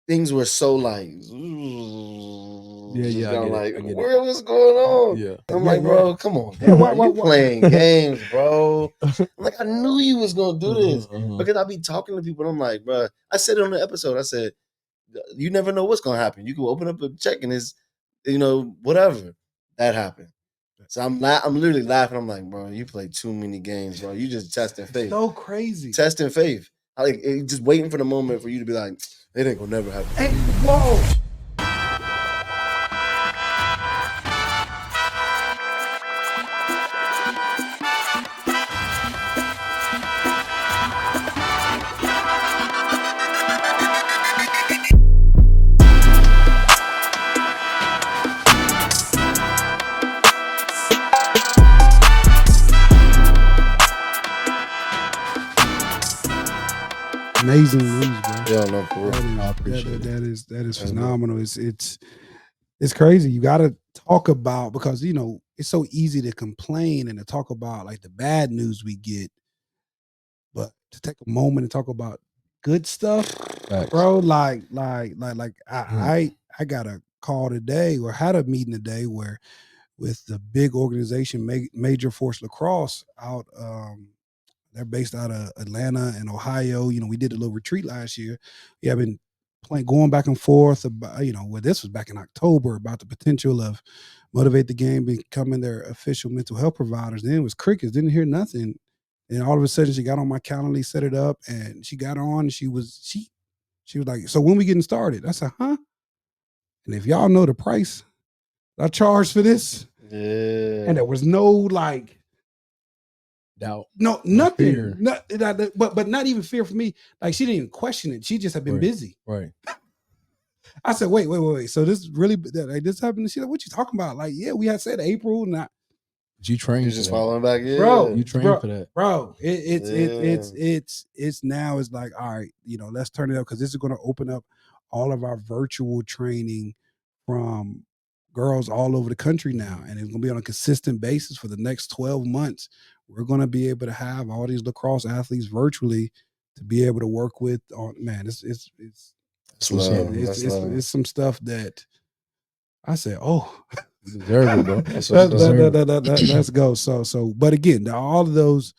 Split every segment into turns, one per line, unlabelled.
things were so like,
Yeah,
kind of
I
like,
get it.
where was going on?
Yeah.
I'm
Yeah,
like,
yeah.
bro, come on,
Yeah,
man, you playing games, bro. I'm like, I knew you was gonna do this because I be talking to people. And I'm like, bro, I said it on the episode. I said, you never know what's gonna happen. You can open up a check and it's, whatever that happened. So I'm literally laughing. I'm like, bro, you play too many games, bro. You just testing faith,
so crazy.
testing faith. Just waiting for the moment for you to be like, it ain't gonna never happen.
Hey, whoa. Amazing news, bro.
Yeah, no, for real.
I appreciate it.
That is
That's dope.
phenomenal. It's crazy. You got to talk about, because it's so easy to complain and to talk about like the bad news we get, but to take a moment and talk about good stuff,
Facts.
bro. I got a call today, or had a meeting today, where with the big organization, Major Force Lacrosse out. They're based out of Atlanta and Ohio. We did a little retreat last year. We have been going back and forth about, where this was back in October, about the potential of Motivate the Game becoming their official mental health providers. Then it was crickets, didn't hear nothing. And all of a sudden she got on my calendar, set it up, and she got on. She was like, so when we getting started? I said, huh? And if y'all know the price I charged for this,
Yeah.
and there was no like
Doubt.
no
No
nothing,
fear.
but not even fear for me. Like, she didn't even question it. She just had been
Right.
busy.
Right.
I said, wait. So this really, like, this happened? She's like, what you talking about? Like, yeah, we had said April, not
But you trained
You
for
just
that.
following back, yeah.
bro.
You trained for that.
Bro. It's now. It's like, all right, let's turn it up, because this is going to open up all of our virtual training from girls all over the country now, and it's going to be on a consistent basis for the next 12 months. We're going to be able to have all these lacrosse athletes virtually to be able to work with. On man, it's
That's love.
it's some stuff that I said, oh,
You deserve it, bro.
That's what's up.
let's go. So, but again, all those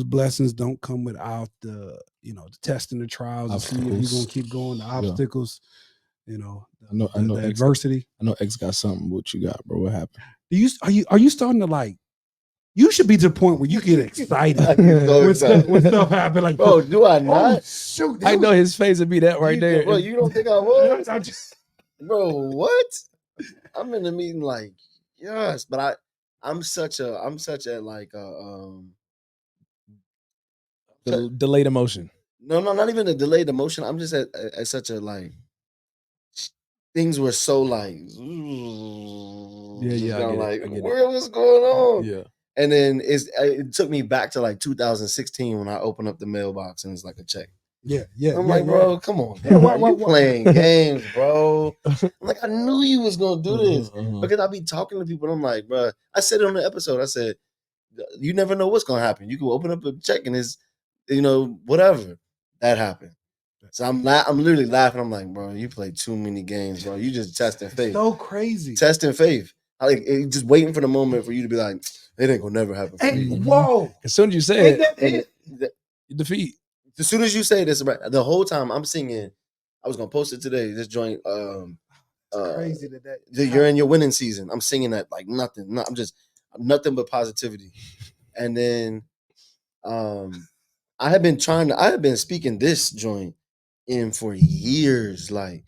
blessings don't come without the the test and the trials, to see if you're
Obstacles.
gonna keep going, the obstacles,
I know
the
X,
adversity.
I know X got something. What you got, bro? What happened?
Are you starting to like? You should be to the point where you get excited
So
when stuff happen. Like,
Bro, do I
oh
not?
shoot,
I know his face would be that right there.
Bro, you don't think I would?
I just,
Bro, what? I'm in the meeting like, yes, but I'm such a like
Delayed emotion.
no, not even a delayed emotion. I'm just at such a like, things were so like,
Yeah,
kind of
I
like,
get it.
where was going on?
Yeah.
And then it took me back to like 2016 when I opened up the mailbox and it's like a check.
yeah.
I'm like, bro, come on,
Yeah,
man.
why-
You playing games, bro. I'm like, I knew you was gonna do this because I be talking to people. And I'm like, bro, I said it on the episode. I said, you never know what's gonna happen. You can open up a check and it's, whatever that happened. So I'm literally laughing. I'm like, bro, you play too many games, bro. You just testing faith,
so crazy.
testing faith. Just waiting for the moment for you to be like, it ain't gonna never happen for
Hey,
me.
whoa!
As soon as you say
Ain't
it,
that it?
you defeat.
As soon as you say this, the whole time I'm singing, I was gonna post it today. This joint,
Crazy that
you're in your winning season. I'm singing that like nothing. I'm nothing but positivity. And then, I have been speaking this joint in for years. Like,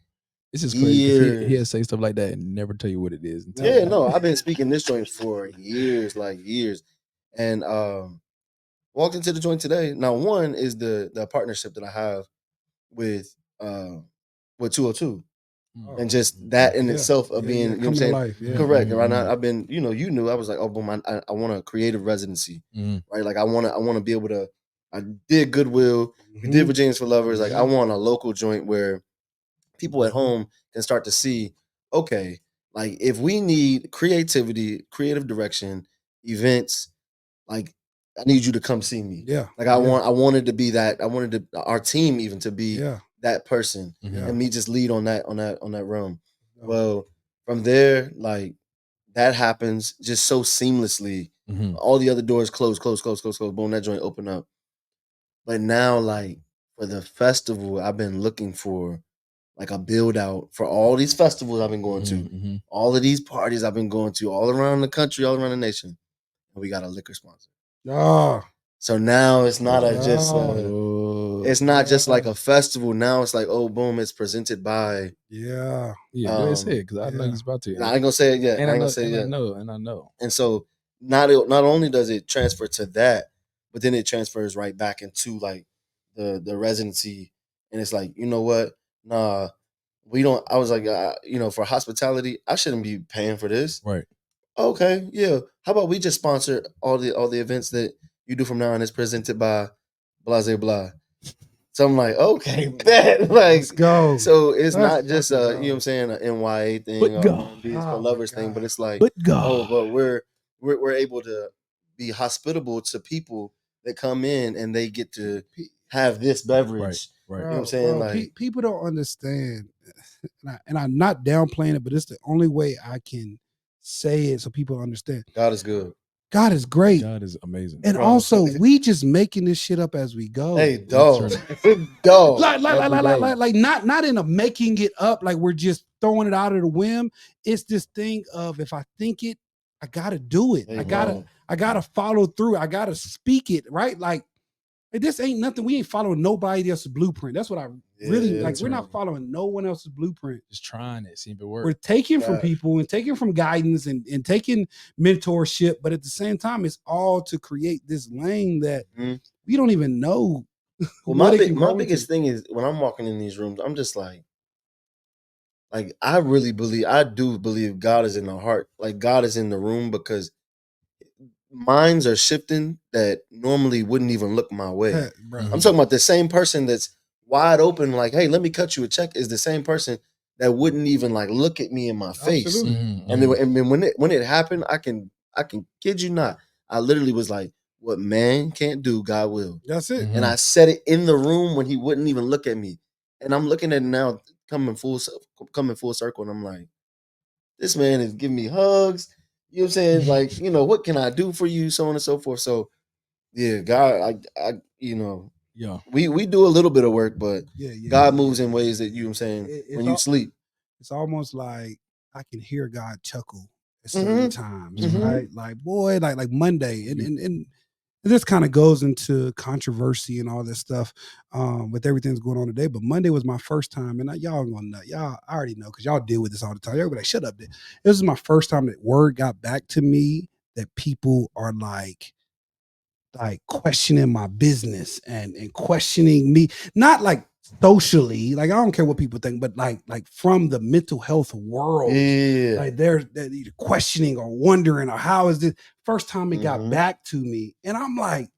This is crazy. 'Cause
years.
he'll say stuff like that and never tell you what it is.
Yeah, no, I've been speaking this joint for years, like years. And walked into the joint today. Now, one is the partnership that I have with 202. And just that in itself of being, you know what I'm saying?
Life, yeah.
Correct. Right now, I've been, you knew I was like, oh, boom, I want a creative residency, right? Like I want to be able to. I did Goodwill, we did Virginians for Lovers. Like I want a local joint where people at home can start to see, okay, like if we need creativity, creative direction, events, like I need you to come see me.
Yeah.
Like I wanted to be that. I wanted our team even to be that person
Mhm.
and me just lead on that realm. Well, from there, like that happens just so seamlessly.
Mhm.
All the other doors close. Boom, that joint open up. But now, like for the festival, I've been looking for like a build out for all these festivals I've been going to,
Mhm.
all of these parties I've been going to, all around the country, all around the nation. And we got a liquor sponsor.
Oh,
So now it's not a just it's not just like a festival. Now it's like, oh boom, it's presented by
yeah.
Yeah, go ahead say it because I know
yeah.
he's about to.
I ain't gonna say it yet.
And
I
I
ain't
know,
gonna say it yet.
I know.
And so not only does it transfer to that, but then it transfers right back into like the residency. And it's like, you know what? Nah, we don't. I was like, for hospitality, I shouldn't be paying for this.
Right.
Okay, yeah. How about we just sponsor all the events that you do from now on? It's presented by blah blah blah. So I'm like, okay, bet. Like,
Let's go.
so it's
Let's
not just
fucking
you know
go.
what I'm saying, an NYA thing
But
or
God.
R&B for
Oh, my
lovers thing, but
God.
it's like,
But God.
oh, but we're able to be hospitable to people that come in and they get to have this beverage.
Right.
You know what I'm saying? Like,
people don't understand, and I'm not downplaying it, but it's the only way I can say it so people understand.
God is good.
God is great.
God is amazing.
And
Bro.
also, we just making this shit up as we go.
Hey, dog.
Literally.
Dog.
Like not in a making it up, like we're just throwing it out of the whim. It's this thing of if I think it, I gotta do it.
Hey,
I gotta follow through. I gotta speak it, right? Like this ain't nothing. We ain't following nobody else's blueprint. That's what I really like. We're not following no one else's blueprint.
Just trying it, see if it works.
We're taking from people and taking from guidance and taking mentorship, but at the same time, it's all to create this lane that we don't even know.
Well, my biggest thing is when I'm walking in these rooms, I'm just like I do believe God is in the heart. Like God is in the room because minds are shifting that normally wouldn't even look my way. I'm talking about the same person that's wide open, like, hey, let me cut you a check, is the same person that wouldn't even like look at me in my face. And then when it happened, I can kid you not, I literally was like, what man can't do, God will.
That's it.
And I said it in the room when he wouldn't even look at me. And I'm looking at it now coming full circle, and I'm like, this man is giving me hugs. You know what I'm saying? Like, what can I do for you? So on and so forth. So yeah, God,
yeah,
we do a little bit of work, but God moves in ways that, you know what I'm saying, when you sleep.
It's almost like I can hear God chuckle at certain times, right? Like, boy, like Monday. And this kind of goes into controversy and all this stuff with everything that's going on today. But Monday was my first time, and y'all gonna know. Y'all, I already know because y'all deal with this all the time. Y'all be like, shut up. This is my first time that word got back to me that people are like questioning my business and questioning me, not like socially, like I don't care what people think, but like from the mental health world.
Yeah.
Like they're either questioning or wondering or how is this. First time it got back to me, and I'm like,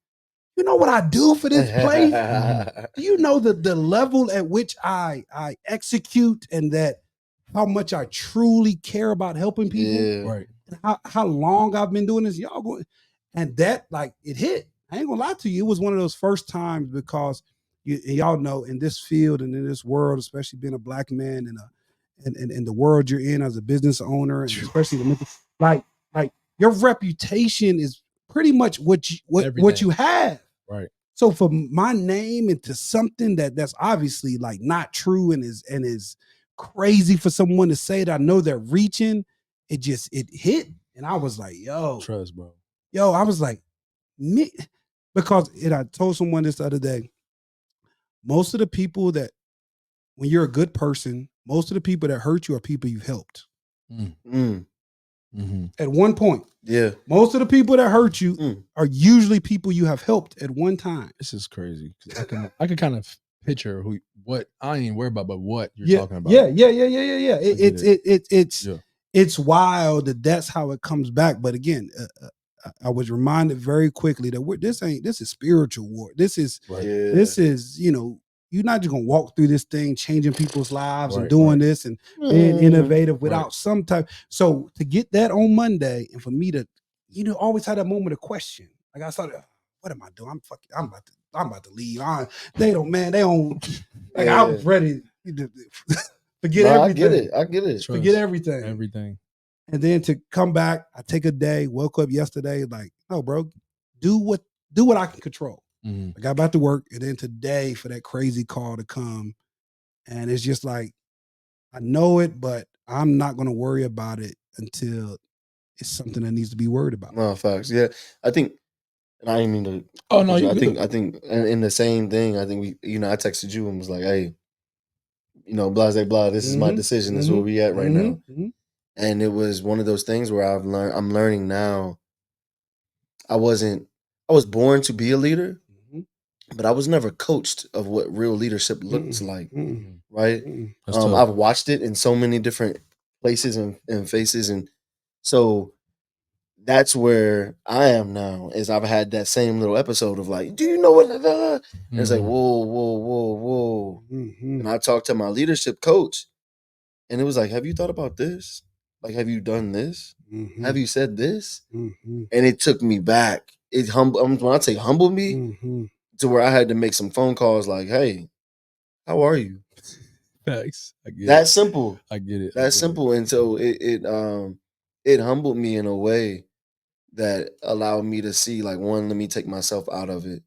you know what I do for this place? Do you know the level at which I execute and that how much I truly care about helping people?
Yeah.
right.
And how long I've been doing this, y'all going, and that like it hit. I ain't gonna lie to you, it was one of those first times because y'all know in this field and in this world, especially being a black man in the world you're in as a business owner, and especially like your reputation is pretty much what you have.
Right.
So for my name into something that's obviously like not true and is crazy for someone to say that I know they're reaching, it hit. And I was like,
Trust, bro.
I was like, me, because I told someone this the other day. Most of the people that, when you're a good person, most of the people that hurt you are people you've helped. At one point.
Yeah.
Most of the people that hurt you are usually people you have helped at one time.
This is crazy. I can kind of picture what I ain't worried about, but what you're talking about.
Yeah. It's wild that's how it comes back. But again, I was reminded very quickly that this is spiritual war. This is you're not just gonna walk through this thing changing people's lives and doing this and being innovative without some type. So to get that on Monday and for me to always have that moment of question. Like I started, what am I doing? I'm about to I'm about to leave. They don't. Like
Yeah.
I was ready to forget
No,
everything.
I get it.
Forget everything.
Everything.
And then to come back, I take a day. Woke up yesterday, like, no, bro, do what I can control.
Mhm.
I got back to work, and then today for that crazy call to come, and it's just like I know it, but I'm not going to worry about it until it's something that needs to be worried about.
No, facts. Yeah. I think, and I didn't mean to.
Oh no, you
I
good.
think in the same thing, I think I texted you and was like, hey, blah, blah, blah, this is my decision. This is where we at right now. And it was one of those things where I'm learning now. I was born to be a leader, but I was never coached of what real leadership looks like. Right.
That's tough.
I've watched it in so many different places and faces. And so that's where I am now, is I've had that same little episode of like, do you know what? And it's like, whoa, whoa, whoa, whoa. And I talked to my leadership coach, and it was like, have you thought about this? Like, have you done this? Have you said this? And it took me back. It when I say humbled me, to where I had to make some phone calls like, hey, how are you?
Facts. I get
That's simple.
I get it.
That's simple. And so it humbled me in a way that allowed me to see, like, one, let me take myself out of it.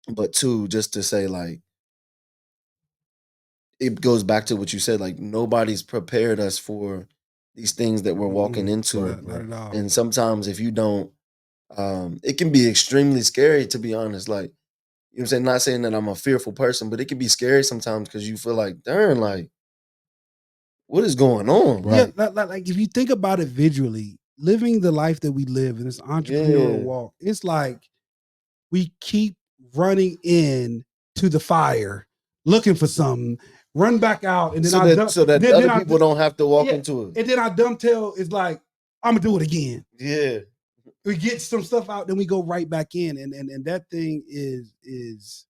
But two, just to say, like, it goes back to what you said, like, nobody's prepared us for these things that we're walking into.
Not at all.
And sometimes if you don't, it can be extremely scary, to be honest. Like, you know what I'm saying? Not saying that I'm a fearful person, but it can be scary sometimes because you feel like, darn, like, what is going on?
Yeah, like if you think about it visually, living the life that we live in this entrepreneurial walk, it's like we keep running in to the fire, looking for something, run back out, and then
so that other people don't have to walk into it.
And then our dumb tail is like, I'm gonna do it again.
Yeah.
We get some stuff out, then we go right back in. And that thing is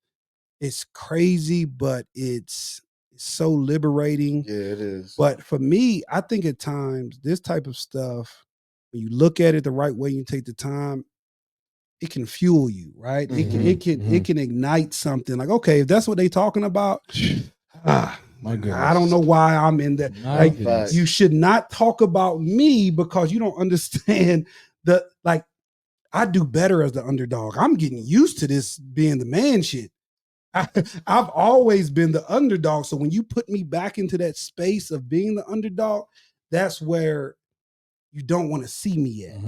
it's crazy, but it's so liberating.
Yeah, it is.
But for me, I think at times this type of stuff, when you look at it the right way, you take the time, it can fuel you, right? It can ignite something. Like, okay, if that's what they're talking about,
My goodness.
I don't know why I'm in that. Like,
goodness.
you should not talk about me because you don't understand I do better as the underdog. I'm getting used to this being the man shit. I've always been the underdog. So when you put me back into that space of being the underdog, that's where you don't want to see me at.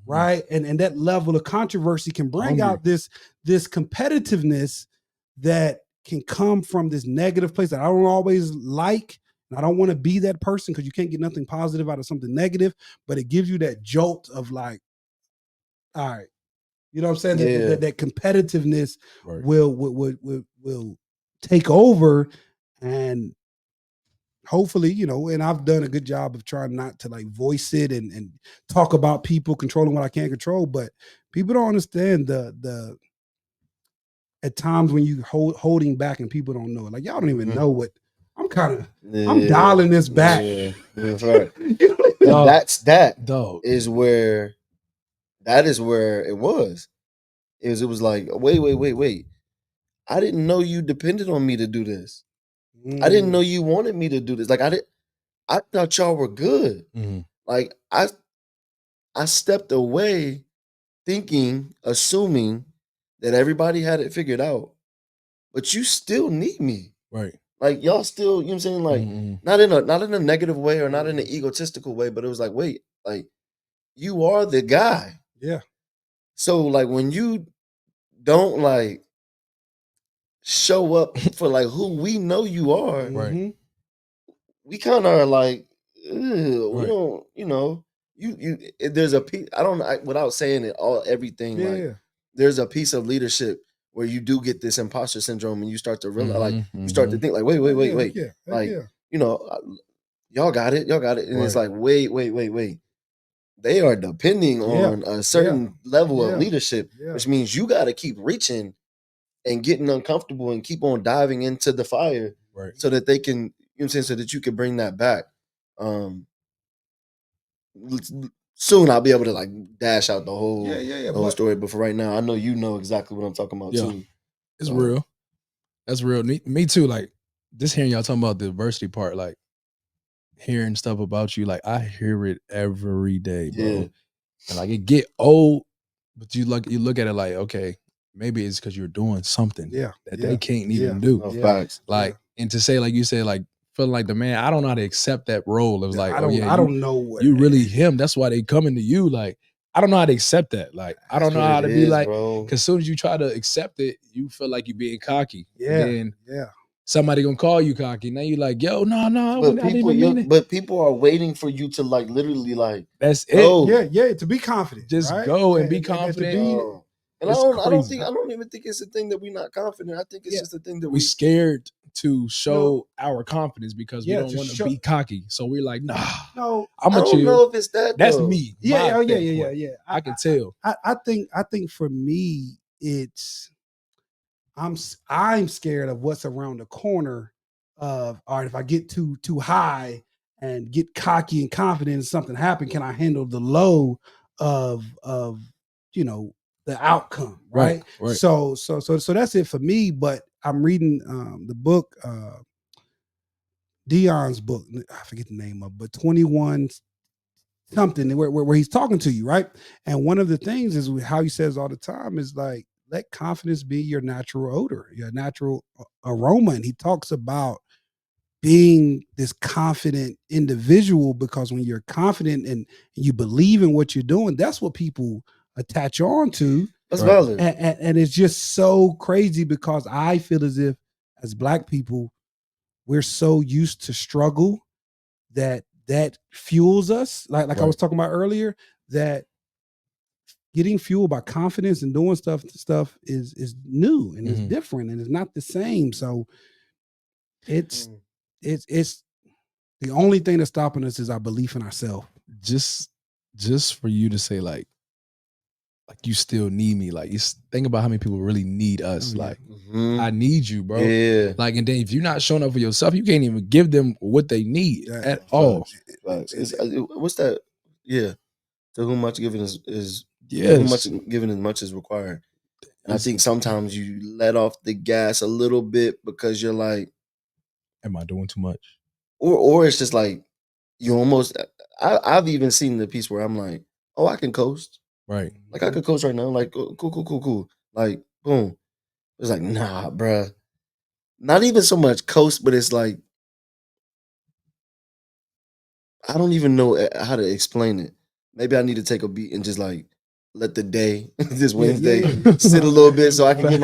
Right. And that level of controversy can bring out this competitiveness that can come from this negative place that I don't always like. And I don't want to be that person because you can't get nothing positive out of something negative, but it gives you that jolt of like, all right, you know what I'm saying?
Yeah.
That competitiveness will take over, and hopefully, and I've done a good job of trying not to like voice it and talk about people controlling what I can't control, but people don't understand the at times when you holding back and people don't know it. Like, y'all don't even know what I'm I'm dialing this back.
Yeah. That's right.
Dog.
That is where it was. It was like, wait. I didn't know you depended on me to do this. I didn't know you wanted me to do this. Like, I thought y'all were good. Like, I stepped away thinking, assuming that everybody had it figured out. But you still need me.
Right.
Like, y'all still, you know what I'm saying? Like, not in a negative way or not in an egotistical way, but it was like, wait, like, you are the guy.
Yeah.
So, like, when you don't like show up for like who we know you are,
Right.
we kind of are like, we don't, you there's a piece, without saying it all, everything, like, there's a piece of leadership where you do get this imposter syndrome and you start to realize, like, you start to think like, wait, like, y'all got it. And it's like, wait. They are depending on a certain level of leadership, which means you got to keep reaching and getting uncomfortable and keep on diving into the fire, so that they can, you know what I'm saying, so that you can bring that back. Soon I'll be able to like dash out the whole story, but for right now, I know you know exactly what I'm talking about too.
It's real. That's real. Me too. Like just hearing y'all talking about the diversity part, like hearing stuff about you, like I hear it every day, bro.
Yeah.
And like it get old, but you look at it like, okay, maybe it's because you're doing something that they can't even do.
No, facts.
Like, and to say, like you said, like feeling like the man, I don't know how to accept that role. It was like,
I don't know what
you really him. That's why they coming to you. Like, I don't know how to accept that. Like, I don't know how to be like, because as soon as you try to accept it, you feel like you're being cocky.
Yeah.
And then somebody gonna call you cocky. Now you're like, yo, no,
But
I didn't even mean it.
But people are waiting for you to like literally like
that's it.
go.
Yeah, to be confident.
Just
right?
go and be confident.
And I don't even think it's a thing that we're not confident. I think it's just a thing that
we scared to show our confidence because we don't want to be cocky. So we're like, nah.
No,
I don't know if it's that.
That's
though.
me.
Yeah,
yeah. I can tell.
I think for me, it's I'm scared of what's around the corner of, all right, if I get too high and get cocky and confident and something happen, can I handle the low of the outcome, right? So that's it for me. But I'm reading the book, Dion's book, I forget the name of, but 21 something, where he's talking to you, right? And one of the things is how he says all the time is like, let confidence be your natural odor, your natural aroma. And he talks about being this confident individual, because when you're confident and you believe in what you're doing, that's what people attach on to.
That's valid.
And it's just so crazy, because I feel as if as Black people, we're so used to struggle that fuels us. Like I was talking about earlier, that getting fueled by confidence and doing stuff is new and it's different and it's not the same. So it's the only thing that's stopping us is our belief in ourselves.
Just for you to say like you still need me. Like, you think about how many people really need us. Like, I need you, bro.
Yeah.
Like, and then if you're not showing up for yourself, you can't even give them what they need at all.
What's that? Yeah. To whom much given is
yes.
Too much given as much is required. And I think sometimes you let off the gas a little bit because you're like,
am I doing too much?
Or it's just like you almost. I've even seen the piece where I'm like, oh, I can coast.
Right.
Like I could coast right now. Like cool. Like boom. It's like, nah, bruh. Not even so much coast, but it's like I don't even know how to explain it. Maybe I need to take a beat and just like let the day this Wednesday sit a little bit so I can get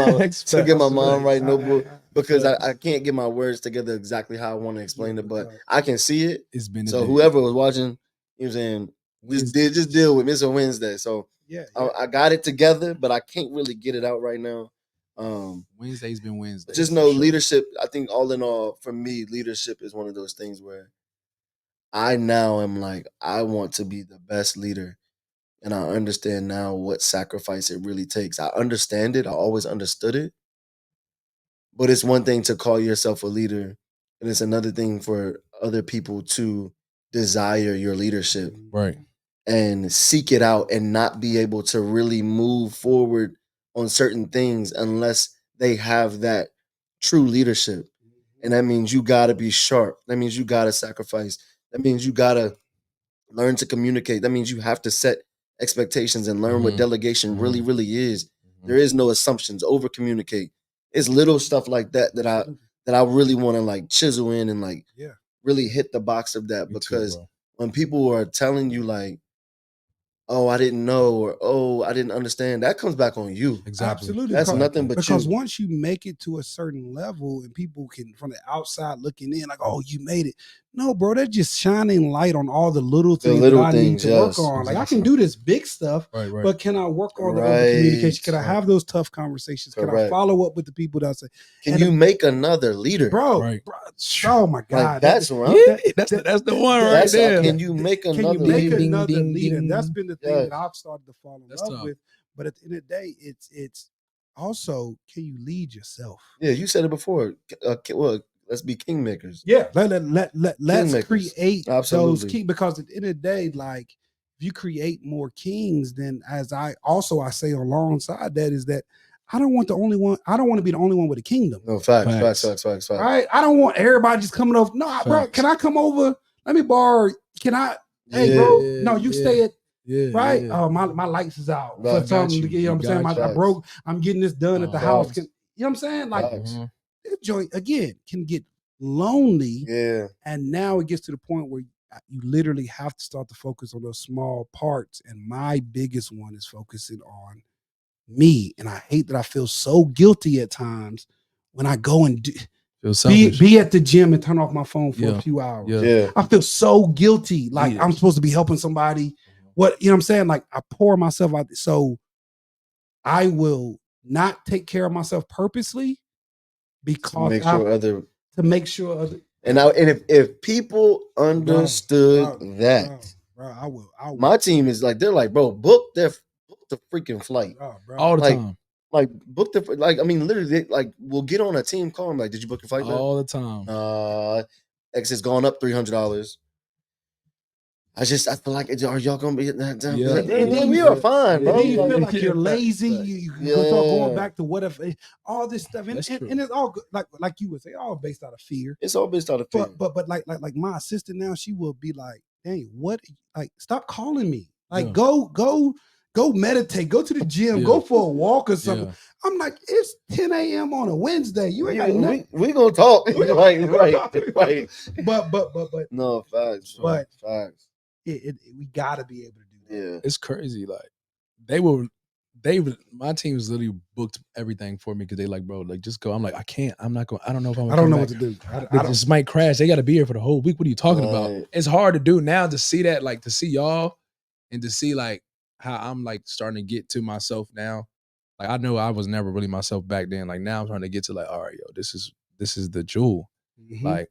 my mind right. No, because I can't get my words together exactly how I want to explain it, but I can see it.
It's been
so whoever was watching, you know what I'm saying, just deal with me. It's a Wednesday, so I got it together, but I can't really get it out right now.
Wednesday's been Wednesday.
Just know leadership. I think all in all, for me, leadership is one of those things where I now am like, I want to be the best leader. And I understand now what sacrifice it really takes. I understand it. I always understood it. But it's one thing to call yourself a leader, and it's another thing for other people to desire your leadership.
Right.
And seek it out and not be able to really move forward on certain things unless they have that true leadership. And that means you got to be sharp. That means you got to sacrifice. That means you got to learn to communicate. That means you have to set expectations and learn what delegation really, really is. There is no assumptions. Over communicate. It's little stuff like that that I really want to like chisel in and like really hit the box of that. Because when people are telling you like, oh, I didn't know, or oh, I didn't understand, that comes back on you.
Exactly.
Absolutely.
That's nothing but
because
you.
Once you make it to a certain level and people can, from the outside looking in, like, oh, you made it. No, bro, they're just shining light on all the little things that I need to work on. Exactly. Like, I can do this big stuff, but can I work on the over communication? Can I have those tough conversations? Can I follow up with the people that say,
can you make another leader?
Bro, oh my God.
Like, that's right.
That's the one right there.
Can you make another
leader?
Ding.
That's been the thing that I've started to fall in love with. But at the end of the day, it's also, can you lead yourself?
Yeah, you said it before. Well, let's be kingmakers.
Yeah, let's create
Absolutely.
those kings, because at the end of the day, like, if you create more kings, then as I say alongside that is that I don't want the only one. I don't want to be the only one with a kingdom.
No, facts.
Right? I don't want everybody just coming over. No, bro, can I come over? Let me borrow. Can I? Hey, bro, no, you stay at. Right? Oh, my lights is out for something to get. You know what I'm saying? I broke. I'm getting this done at the house. You know what I'm saying? Like, this joint again can get lonely.
Yeah.
And now it gets to the point where you literally have to start to focus on those small parts. And my biggest one is focusing on me. And I hate that I feel so guilty at times when I go and be at the gym and turn off my phone for a few hours.
Yeah.
I feel so guilty. Like I'm supposed to be helping somebody. What, you know what I'm saying? Like I pour myself out. So I will not take care of myself purposely because to make sure other.
And if people understood that,
bro, I will.
My team is like, they're like, bro, book the freaking flight
all the time.
Like book the I mean, literally, like we'll get on a team call. I'm like, did you book your flight?
All the time.
Exit's gone up $300. I feel like, are y'all gonna be at that time? Yeah. We are fine, bro.
You feel like you're lazy. You start going back to what if all this stuff, and it's all good, like you would say, all based out of fear.
It's all based out of fear.
But like my assistant now, she will be like, "Dang, what? Like, stop calling me. Like, go meditate. Go to the gym. Go for a walk or something." I'm like, it's 10 a.m. on a Wednesday. You ain't got nothing.
We gonna talk. right.
But
no facts.
But
facts.
We gotta be able to do that.
Yeah,
it's crazy. Like my team's literally booked everything for me because they like, bro, like just go. I'm like, I can't. I'm not going. I don't know if I'm.
I don't know what to do.
I just might crash. They got to be here for the whole week. What are you talking about? It's hard to do now to see that, like to see y'all, and to see like how I'm like starting to get to myself now. Like I know I was never really myself back then. Like now I'm trying to get to like, all right, yo, this is the jewel. Mm-hmm. Like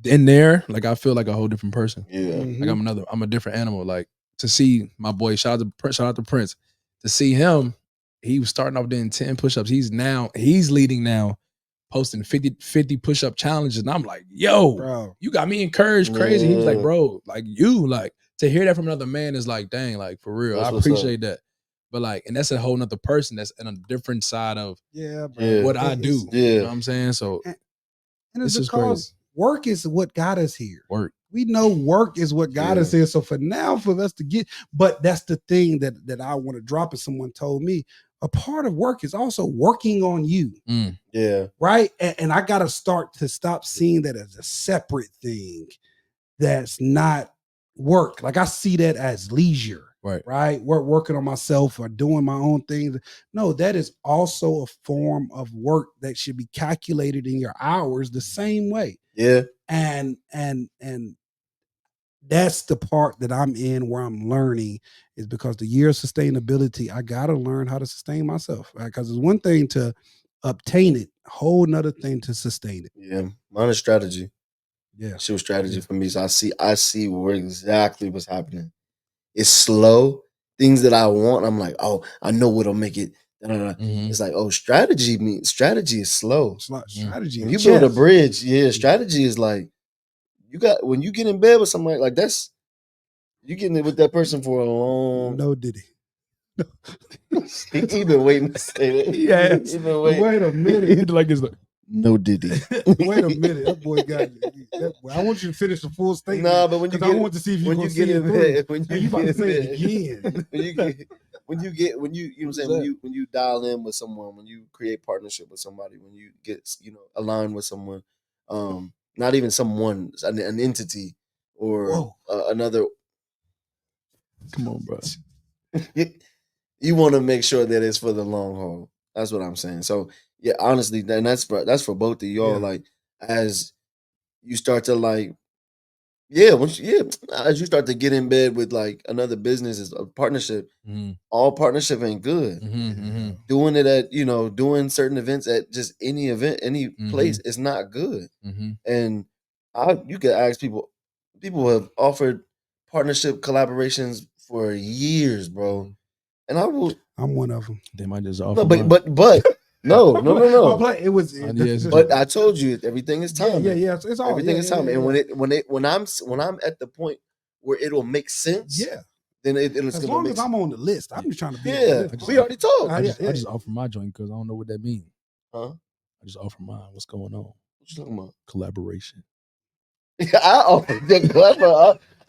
in there, like I feel like a whole different person.
Yeah,
like I'm a different animal. Like to see my boy, shout out to Prince. To see him, he was starting off doing 10 push-ups. He's leading now, posting 50 push-up challenges. And I'm like, yo,
bro,
you got me encouraged crazy. He was like, bro, like you, like to hear that from another man is like, dang, like for real.
That's
I appreciate that. But like, and that's a whole nother person that's in a different side of what I do. You know what I'm saying? So
and it's because work is what got us here.
Work.
We know work is what got us here. So for us to get, but that's the thing that I want to drop. And someone told me a part of work is also working on you.
Yeah.
Right. And I got to stop seeing that as a separate thing. That's not work. Like I see that as leisure. Right. Working on myself or doing my own things. No, that is also a form of work that should be calculated in your hours the same way.
Yeah.
And that's the part that I'm in where I'm learning is because the year of sustainability, I got to learn how to sustain myself. Right. Because it's one thing to obtain it, a whole nother thing to sustain it.
Yeah. Mine is strategy.
Yeah.
She was strategy for me. So I see where exactly what's happening. It's slow. Things that I want, I'm like, oh, I know what'll make it. It's like, oh, strategy is slow.
It's not strategy.
When you build a bridge, strategy is like when you get in bed with somebody like that's you getting it with that person for a long.
No diddy.
He been waiting to say that.
Yeah.
Wait
a minute.
Like it's like
no diddy.
Wait a minute. That boy got that boy. I want you to finish the full statement.
Nah, but when you
I want to see if you
get in bed, when you
about to say it again.
when you know what I'm saying, when you dial in with someone, when you create partnership with somebody, when you get aligned with someone, not even someone, an entity or another.
Come on, bro.
You want to make sure that it's for the long haul. That's what I'm saying. So yeah, honestly, and that's for both of y'all. Like as you start to like, as you start to get in bed with like another business, is a partnership. All partnership ain't good. Doing it at doing certain events at just any event, any place, is not good. And you could ask people. People have offered partnership collaborations for years, bro. And
I'm one of them.
They might just offer.
No.
It was.
But I told you everything is time.
Yeah. It's all
everything is time. And when I'm at the point where it'll make sense.
Yeah.
then it's
as
gonna
long
make
as I'm on the list, I'm just trying to be.
yeah. We already talked.
I just offer my joint because I don't know what that means.
Huh?
I just offer mine. What's going on?
What you talking about?
Collaboration.
I offer the clever.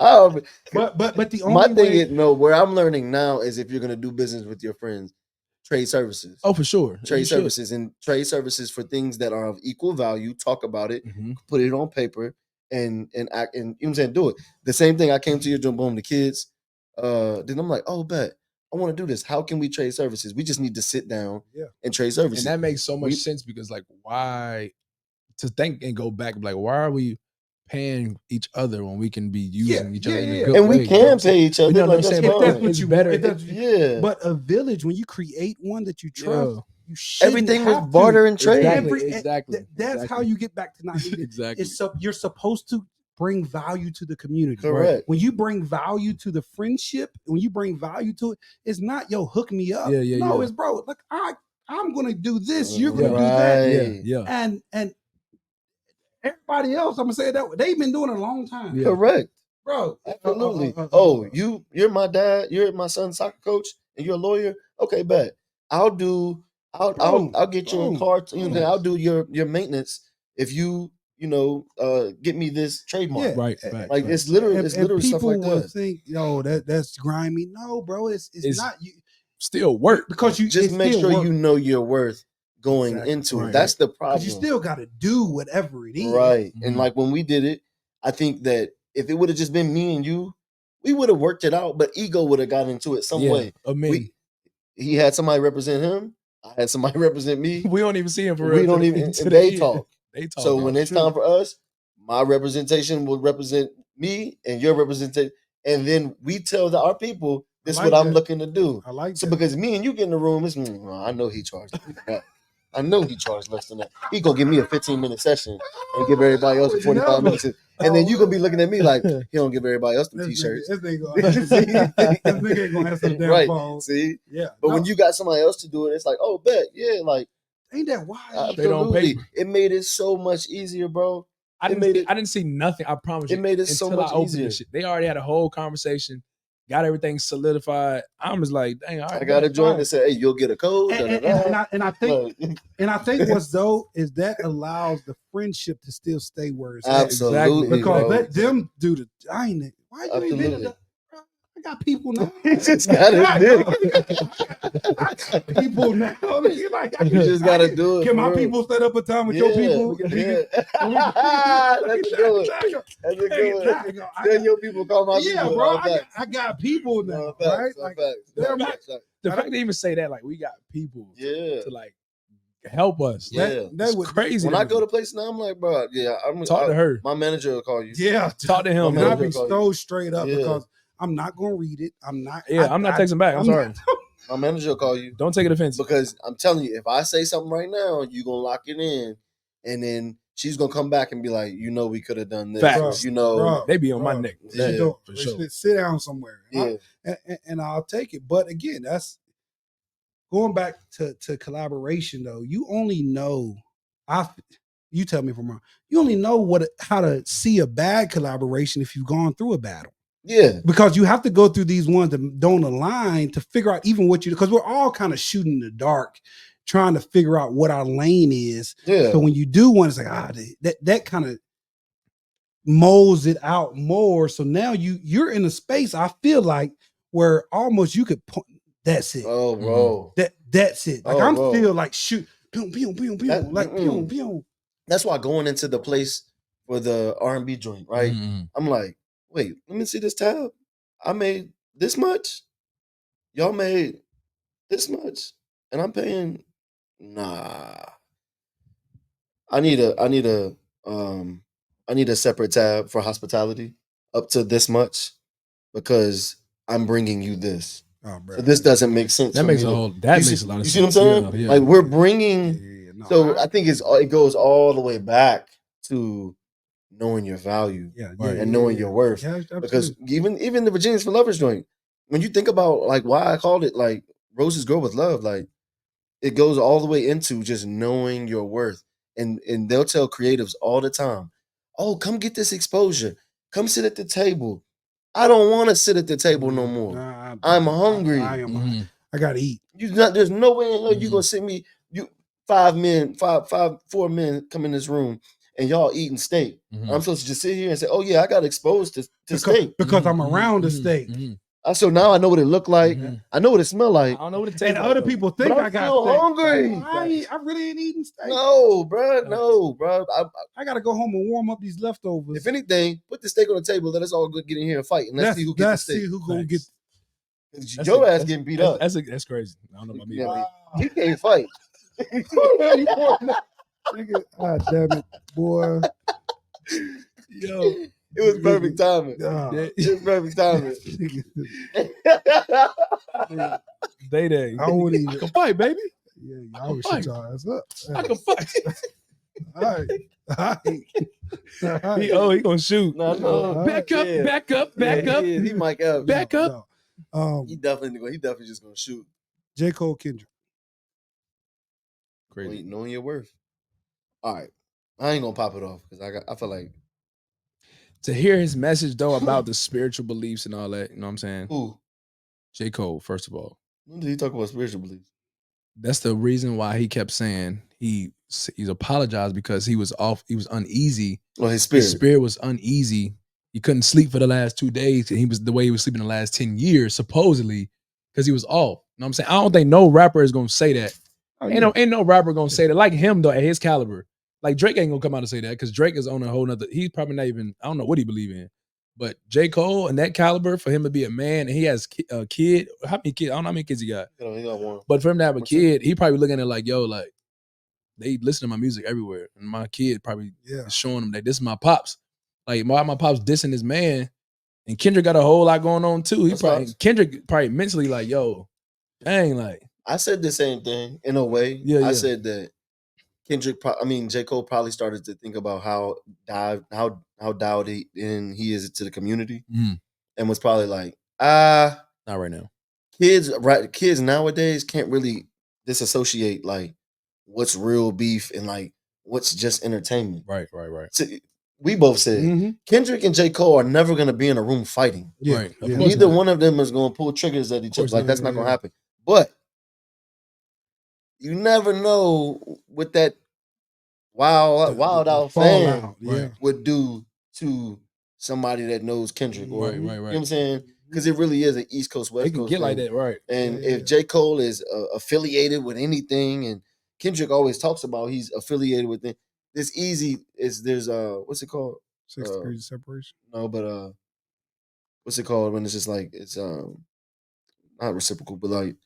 I offer.
But the only
my thing
way,
is no. Where I'm learning now is if you're gonna do business with your friends, trade services.
Oh, for sure.
Trade services and trade services for things that are of equal value. Talk about it, put it on paper, and act. And you know what I'm saying, do it. The same thing. I came to your joint, boom, the kids. Then I'm like, oh, bet I want to do this. How can we trade services? We just need to sit down and trade services.
And that makes so much sense because, like, why to think and go back, like, why are we paying each other when we can be using each other in a good
and
way?
we can pay each other.
You know what I'm
like,
saying?
if that's what
it's
you
better.
Yeah.
But a village, when you create one that you trust, you shouldn't
everything was
have
barter
to.
and trade.
Exactly.
That's how you get back to not needed.
Exactly.
You're supposed to bring value to the community.
Correct.
When you bring value to the friendship, when you bring value to it, it's not yo hook me up. It's bro. Like I'm gonna do this. You're gonna do that. And everybody else, I'm gonna say that they've been doing it a long time.
Correct.
Bro.
Absolutely. You're my dad, you're my son's soccer coach, and you're a lawyer. Okay, bet. I'll get you a car. I'll do your maintenance if you get me this trademark.
Right.
Like it's literally stuff like
will
that.
think, that's grimy. No, bro, it's not you
still work
because you
just make sure you know your worth going into it. That's the problem.
You still got to do whatever it is.
Right. And like when we did it, I think that if it would have just been me and you, we would have worked it out, but ego would have got into it some way. He had somebody represent him. I had somebody represent me.
We don't even see him for real.
We don't even. They talk. So when it's time for us, my representation will represent me, and your representation, and then we tell our people this is what I'm looking to do.
I like
so because me and you get in the room, it's I know he charged that. I know he charged less than that. He gonna give me a 15-minute session and give everybody else a 25 minutes. And then you gonna be looking at me like he don't give everybody else the t-shirts.
This nigga ain't gonna have some damn phone.
See? Yeah. But when you got somebody else to do it, it's like, oh, bet. Yeah, like
ain't that wild?
Absolutely. It made it so much easier, bro.
I didn't see nothing. I promise you.
It made it so much easier.
They already had a whole conversation. Got everything solidified. I'm just like, dang, all right,
I got a joint that said, hey, you'll get a code.
And I think what's dope is that allows the friendship to still stay where it's at.
Absolutely.
Because let them do the dining. Why you ain't been to I got people now.
He just got his dick.
People now. Like,
you just got to do it.
Can my people set up a time with your people?
That's a good one. That's a good one. Then your people call my people.
Yeah, bro. I got people now, right? Like,
the fact they even say that, like, we got people to like help us. That's crazy.
When I go to places now, I'm like, bro,
talk to her.
My manager will call you.
Yeah, talk to him.
And I be so straight up because I'm not gonna read it. I'm not.
Yeah, I'm not texting back. I'm sorry.
My manager will call you.
Don't take it offensive.
Because I'm telling you, if I say something right now, you're gonna lock it in, and then she's gonna come back and be like, we could have done this.
Facts.
They
be on my neck.
For
sure.
Sit down somewhere.
Yeah.
And I'll take it. But again, that's going back to collaboration though. You only know you tell me if I'm wrong. You only know how to see a bad collaboration if you've gone through a battle.
Yeah.
Because you have to go through these ones that don't align to figure out even what because we're all kind of shooting in the dark, trying to figure out what our lane is.
Yeah.
So when you do one, it's like, that kind of molds it out more. So now you're in a space, I feel like, where almost you could point, that's it.
Oh, bro.
That's it. Like still like shoot, pew, pew, pew, pew, like pew, pew.
That's why going into the place for the R&B joint, right? I'm like, wait, let me see this tab. I made this much. Y'all made this much. And I'm paying. Nah. I need a separate tab for hospitality up to this much because I'm bringing you this.
Oh, bro.
So this doesn't make sense.
That makes a lot of sense.
You see what I'm saying?
Yeah.
Like we're bringing. I think it goes all the way back to knowing your value and knowing your worth.
Yeah,
because even the Virginians for Lovers joint, when you think about like why I called it like Roses Grow with Love, like it goes all the way into just knowing your worth. And they'll tell creatives all the time, oh, come get this exposure. Come sit at the table. I don't want to sit at the table no more. I'm hungry.
I gotta eat.
There's no way in hell you gonna sit me. You 4 men come in this room and y'all eating steak. I'm supposed to just sit here and say, "Oh yeah, I got exposed to steak
because I'm around the steak."
So now I know what it looked like. I know what it smelled like.
I don't know what it tastes
And
like.
other people think I got
still
steak.
hungry.
I really ain't eating steak.
No, bro.
I gotta go home and warm up these leftovers.
If anything, put the steak on the table. Let us all get in here and fight, and let's see who gets the steak.
See who gonna get.
Your ass getting beat up.
That's crazy. I don't know about me.
Yeah. He can't fight.
God damn it, boy.
Yo.
It was perfect timing. It was perfect timing.
Day.
I wouldn't even.
I can fight, baby.
Yeah, y'all would shut y'all ass up.
I can fight.
All right.
He gonna shoot.
No.
Back up.
He might up.
Back up.
He definitely just gonna shoot.
J. Cole, Kendrick.
Crazy.
Knowing your worth. All right. I ain't gonna pop it off because I feel like
to hear his message though about the spiritual beliefs and all that, you know what I'm saying?
Who?
J. Cole, first of all.
When did he talk about spiritual beliefs?
That's the reason why he kept saying he's apologized because he was uneasy.
Well, his spirit
was uneasy. He couldn't sleep for the last 2 days. And he was the way he was sleeping the last 10 years, supposedly, because he was off. You know what I'm saying? I don't think no rapper is gonna say that. Ain't no rapper gonna say that. Like him though, at his caliber. Like Drake ain't gonna come out and say that because Drake is on a whole nother. He's probably not even. I don't know what he believe in. But J. Cole and that caliber, for him to be a man, and he has a kid. How many kids? I don't know how many kids he got.
He got one.
But for him to have a kid, he probably looking at it like, yo, like they listen to my music everywhere, and my kid probably is showing them that this is my pops. Like my pops dissing this man, and Kendrick got a whole lot going on too. Kendrick probably mentally like, yo, dang, like
I said the same thing in a way.
Yeah.
I said that J. Cole probably started to think about how dialed in he is to the community, and was probably like,
not right now.
Kids nowadays can't really disassociate like what's real beef and like what's just entertainment.
Right.
So, we both said Kendrick and J. Cole are never gonna be in a room fighting.
Right.
Neither one of them is gonna pull triggers at each other. Like that's not gonna happen. But you never know what that wild out fan would do to somebody that knows Kendrick. Or,
right.
You know what I'm saying? Because it really is an East Coast, West Coast
get
thing.
like that, right.
And if J. Cole is affiliated with anything, and Kendrick always talks about he's affiliated with it, it's easy. There's what's it called?
6 degrees of separation.
No, but what's it called when it's just like it's not reciprocal, but like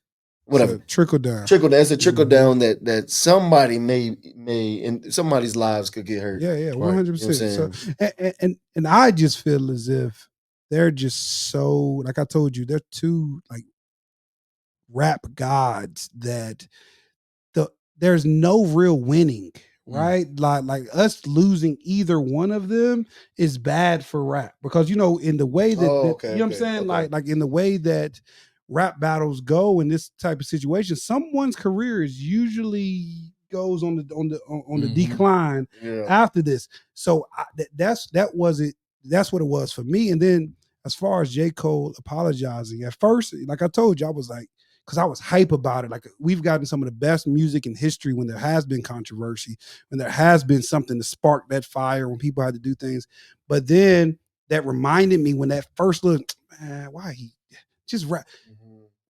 whatever.
Trickle down.
It's a trickle down that somebody may in somebody's lives could get hurt.
Yeah, 100%. And I just feel as if they're just so, like I told you, they're two like rap gods that there's no real winning. Right, like us losing either one of them is bad for rap because in the way that, you know what I'm saying, like in the way that rap battles go in this type of situation, someone's career is usually goes on the decline after this. So that's what it was for me. And then as far as J. Cole apologizing, at first, like I told you, I was like, because I was hype about it. Like we've gotten some of the best music in history when there has been controversy, when there has been something to spark that fire, when people had to do things. But then that reminded me when that first look, man, why he just rap.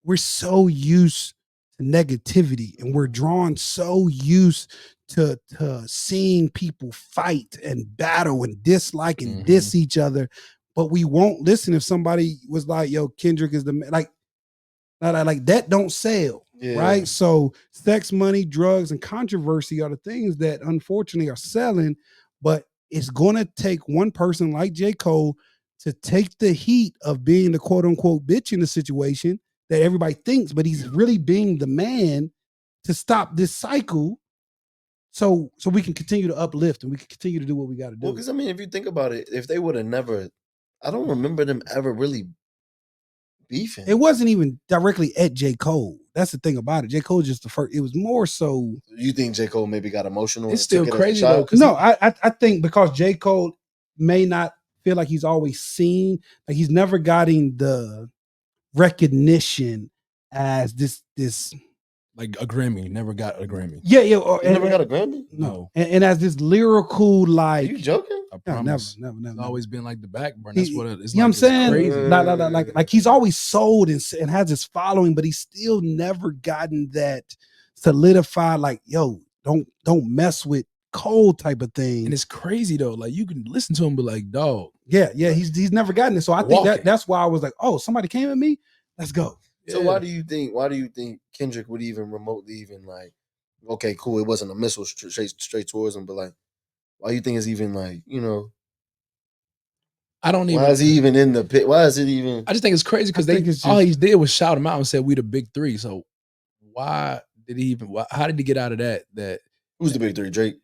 We're so used to negativity and we're drawn so used to seeing people fight and battle and dislike and diss each other. But we won't listen if somebody was like, yo, Kendrick is the man. Like that don't sell, right? So sex, money, drugs, and controversy are the things that unfortunately are selling, but it's going to take one person like J. Cole to take the heat of being the quote unquote bitch in the situation that everybody thinks, but he's really being the man to stop this cycle so we can continue to uplift and we can continue to do what we got to do.
Well, because if you think about it, if they would have never, I don't remember them ever really beefing.
It wasn't even directly at J. Cole. That's the thing about it. J. Cole just the first. It was more so.
You think J. Cole maybe got emotional?
It's still crazy though.
No, I think because J. Cole may not feel like he's always seen, like he's never gotten the recognition as this
like a Grammy. Never got a Grammy.
Yeah.
You never got a Grammy?
No.
And as this lyrical, like,
are you joking?
I
yeah,
promise.
never.
It's always been like the backburner. That's what it's
you know what I'm saying?
Crazy.
Like he's always sold and has his following, but he's still never gotten that solidified, like, yo, don't mess with Cole type of thing.
And it's crazy though. Like you can listen to him, but like, dog.
Yeah, he's never gotten it. So I think that's why I was like, oh, somebody came at me. Let's go.
So why do you think Kendrick would even remotely even like, okay, cool, it wasn't a missile straight towards him, but like, why do you think it's even like,
I don't even.
Why is he even in the pit? Why is it even?
I just think it's crazy because all he did was shout him out and said we the big three. So why did he even? How did he get out of that? That
who's the big three? Drake,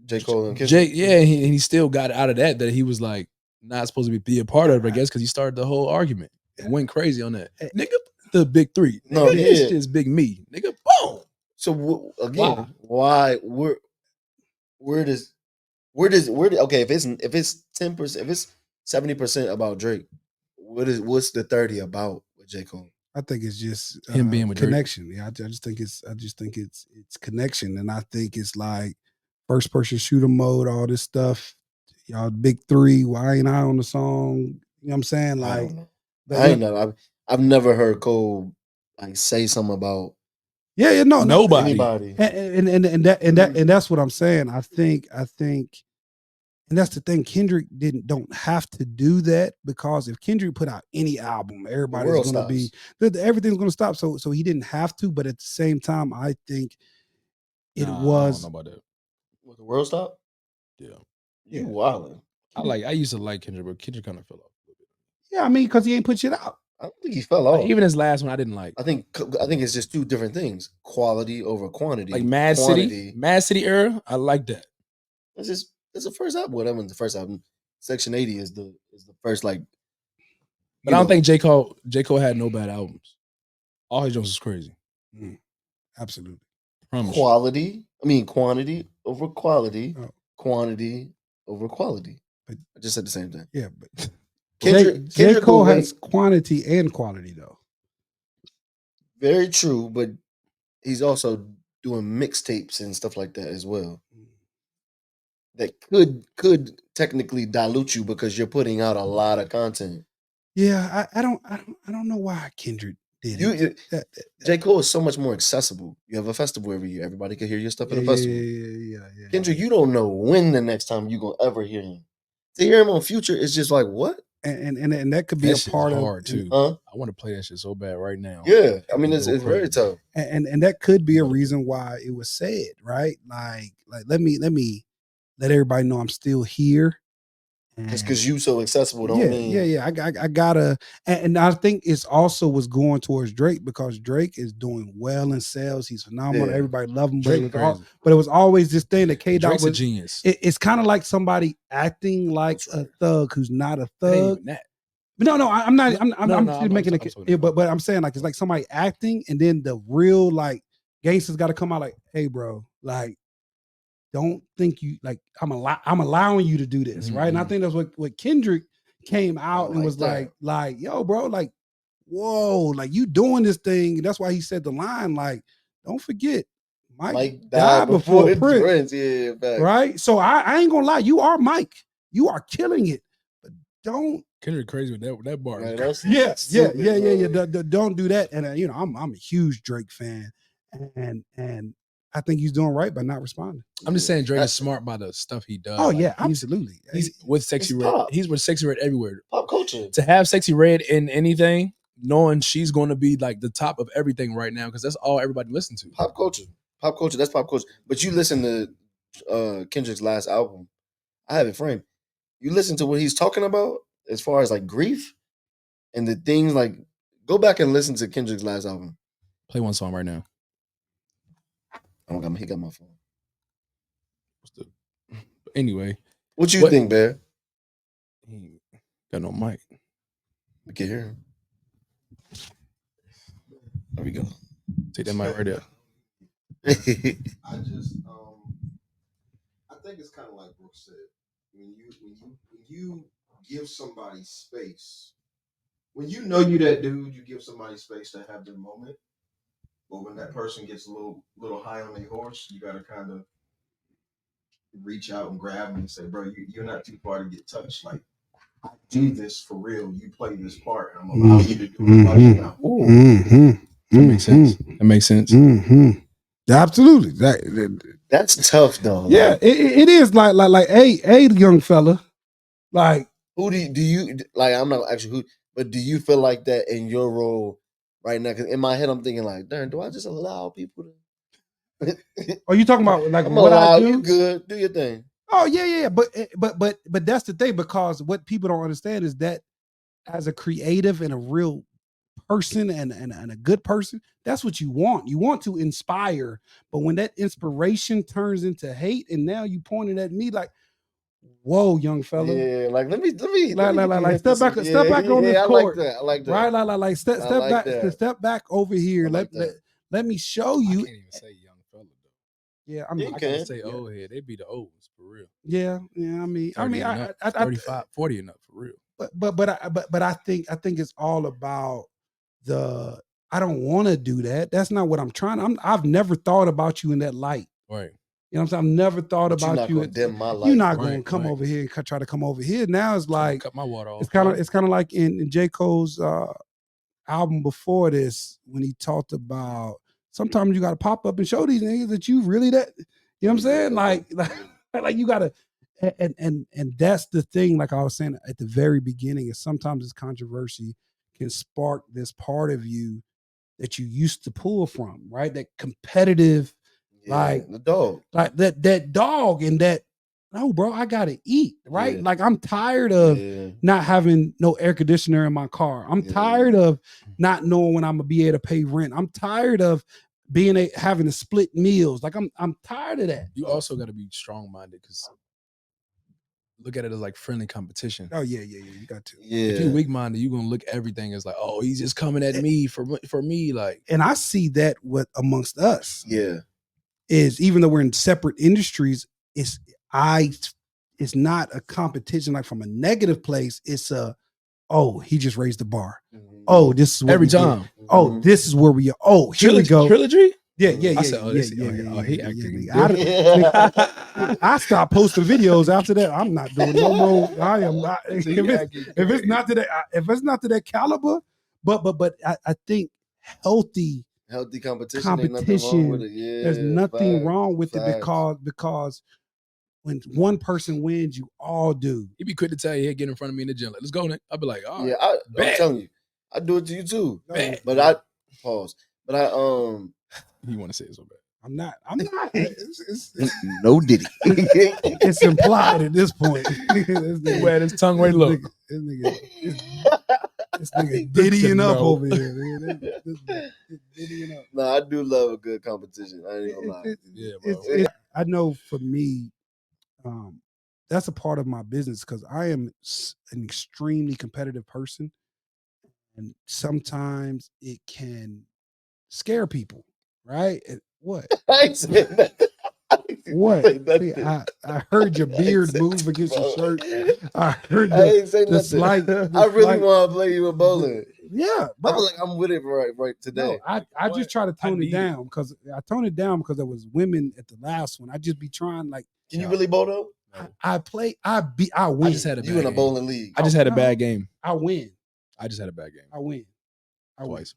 J. Cole, and Kendrick.
Jake. Yeah, and he still got out of that. That he was like not supposed to be a part of it. I guess because he started the whole argument. Went crazy on that. Nigga, the big three.
No,
nigga, it's just big me. Nigga, boom.
So again, why? Where does? Okay, if it's 10%, if it's 70% about Drake, what's the 30 about with J. Cole?
I think it's just
him being with
connection.
Drake.
Yeah, I just think it's connection, and I think it's like first person shooter mode, all this stuff. Y'all big three. Why ain't I on the song? You know what I'm saying? Like,
I ain't know. I've never heard Cole like say something about.
Yeah, no,
nobody.
Anybody.
And that's what I'm saying. I think, and that's the thing. Kendrick don't have to do that, because if Kendrick put out any album, everybody's going to be everything's going to stop. So he didn't have to, but at the same time, I think it was.
I don't know about that.
Will the world stop?
Yeah.
You wildin'.
I used to like Kendrick, but Kendrick kind of fell off a little bit.
Yeah, I mean, because he ain't put shit out.
I don't think he fell off.
Like, even his last one, I didn't like.
I think it's just two different things: quality over quantity.
Like Mad City era. I like that.
It's the first album. Well, that was the first album. Section 80 is the first like.
But I don't think J. Cole had no bad albums. All his jokes was crazy.
Absolutely.
Quality. I mean, quantity over quality. Oh. Quantity over quality. But I just said the same thing.
Yeah, but
Kendrick
J. Cole has quantity and quality though.
Very true, but he's also doing mixtapes and stuff like that as well. That could technically dilute you because you're putting out a lot of content.
Yeah, I don't know why Kendrick did it.
J. Cole is so much more accessible. You have a festival every year. Everybody can hear your stuff at a festival.
Yeah.
Kendrick, you don't know when the next time you're gonna ever hear him. To hear him on Future is just like what?
And that could be
that
a part of
hard too. I want to play that shit so bad right now.
Yeah, I mean it's very tough.
And that could be a reason why it was said, right? Like let me let everybody know I'm still here.
Just because you so accessible don't mean.
Yeah. I gotta, and I think it's also was going towards Drake, because Drake is doing well in sales. He's phenomenal. Yeah. Everybody love him. But it was always this thing that K-Dot was
a genius.
It's kind of like somebody acting like a thug who's not a thug. No, I'm not. I'm making it. But I'm saying, like, it's like somebody acting, and then the real like gangsters got to come out like, hey, bro, like, don't think you like I'm allowing you to do this, right? And I think that's what Kendrick came out and was like, yo, bro, like, whoa, like you doing this thing. And that's why he said the line, like, don't forget, Mike died before Prince.
Yeah,
right? So I ain't gonna lie, you are Mike. You are killing it. But don't
Kendrick crazy with that bar.
Right, yeah. Don't do that. And I'm a huge Drake fan, and I think he's doing right by not responding.
I'm just saying Drake is smart by the stuff he does.
Oh, like, yeah, absolutely.
He's with Sexy Red. He's with Sexy Red everywhere.
Pop culture.
To have Sexy Red in anything, knowing she's going to be like the top of everything right now, because that's all everybody listens to.
Pop culture. That's pop culture. But you listen to Kendrick's last album. I have it framed. You listen to what he's talking about as far as like grief and the things like. Go back and listen to Kendrick's last album.
Play one song right now.
He got my phone.
Anyway,
what you think, Bear?
He got no mic.
We can hear him. There we go.
Take that mic right there.
I think it's kind of like Brooke said. When you
give somebody space. When you know you that dude, you give somebody space to have their moment. But when that person gets a little high on their horse, you gotta kind of reach out and grab them and say, "Bro, you're not too far to get touched. Like, I do this for real. You play this part, and I'm allowing you to do it right now."
That makes sense. That makes sense.
Absolutely.
That's tough, though.
Yeah,
like,
it is like hey, young fella, like
who do you like? I'm not actually who, but do you feel like that in your role right now? Because in my head, I'm thinking like, darn, do I just allow people to?
Are you talking about like
I'm
what
allow
I do?
you good, do your thing.
Oh yeah, but that's the thing, because what people don't understand is that as a creative and a real person and a good person, that's what you want. You want to inspire, but when that inspiration turns into hate, and now you pointed at me like, whoa, young fella.
Yeah, like let me
Like step back on this court.
I like that.
Right, like step back over here. Let me show
I
you.
can't even say young fella though.
Yeah,
You
I
can.
can't say old head. They be the olds for real.
Yeah. I mean,
35, 40 and up for real.
But I think it's all about I don't want to do that. That's not what I'm trying. I've never thought about you in that light.
Right.
You know what I'm saying? I've never thought
But
about you.
Dim my light.
You're not going to
Right,
come
right.
over here and try to come over here. Now it's like
cut my water off.
It's kind of like in J. Cole's album before this, when he talked about sometimes you got to pop up and show these niggas that you really that. You know what I'm saying? Like you got to. And that's the thing, like I was saying at the very beginning, is sometimes this controversy can spark this part of you that you used to pull from, right? That competitive, like
the dog,
like that dog, and that, no, bro, I gotta eat, right? Yeah. Like I'm tired of not having no air conditioner in my car. I'm tired of not knowing when I'm gonna be able to pay rent. I'm tired of having to split meals. Like I'm tired of that.
You also got to be strong minded, because look at it as like friendly competition.
Oh yeah, you got to.
Yeah.
If you're weak minded, you're gonna look at everything as like, oh, he's just coming at me for me, like.
And I see that amongst us.
Yeah.
Is even though we're in separate industries, it's not a competition like from a negative place. It's he just raised the bar. Mm-hmm. Oh, this is what
every time.
Get. Oh, this is where we are. Oh, here we go.
Trilogy?
Yeah.
I said, he acting.
I stopped posting videos after that. I'm not doing no more. I am not. If it's not to that caliber, but I think healthy competition. Ain't nothing wrong with it. Yeah, there's nothing wrong with it because when one person wins, you all do.
He'd be quick to tell you, hey, get in front of me in the gym. Like, let's go, Nick. I'd be like, all right.
Yeah, I'm telling you, I do it to you too. But I
you want to say it so bad.
I'm not. It's
no diddy.
It's implied at this point.
Where his tongue way low.
This nigga diddying up over here. Diddying up.
No, I do love a good competition. I ain't gonna lie.
Yeah, bro.
I know for me, that's a part of my business because I am an extremely competitive person, and sometimes it can scare people. Right? What?
I ain't saying that.
What? See, I heard your beard move against your shirt. I heard
I ain't saying
the slight.
I really want to play you a bowling.
Yeah,
bro. I feel like I'm with it right today.
No, I just try to tone it down because there was women at the last one. I just be trying like.
Can you really bowl though?
No.
I win.
I just had a bad
you in a bowling league.
I just had a bad game.
I win.
I just had a bad game.
I win.
Twice.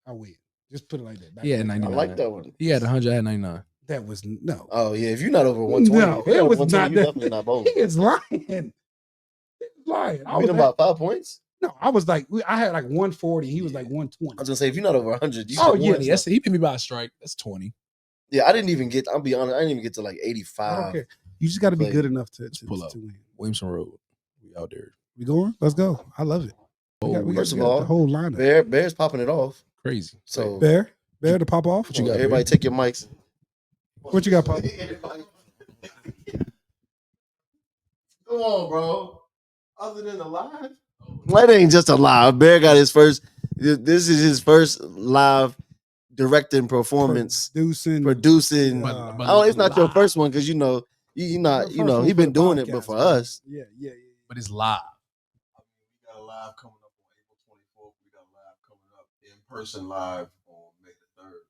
I win. Just put it like that.
He had 99.
I like that one.
He had 100. I had 99.
That was no.
Oh yeah, if you're not over 120,
no, it was not.
You're definitely not bowling.
He is lying. He was lying.
I was about 5 points.
No, I was like, I had like 140. He was like 120.
I was gonna say if you're not over 100, you
he beat me by a strike. That's 20.
Yeah, I didn't even get. I'll be honest, I didn't even get to like 85.
Okay, you just got to be good enough to
pull up.
To win.
Williamson Road, we out there.
We going? Let's go. I love it.
First of all,
the whole lineup.
Bear's popping it off.
Crazy.
So
Bear to pop off.
What you got? Everybody, take your mics.
What you got, Pop?
Come on, bro. Other than the live, that ain't just a live. Bear got his first. This is his first live directing performance, producing. It's not your first one because he been doing it, but for us,
yeah.
But it's live.
live coming up on April 24th. We got a live coming up in person live on May the 3rd.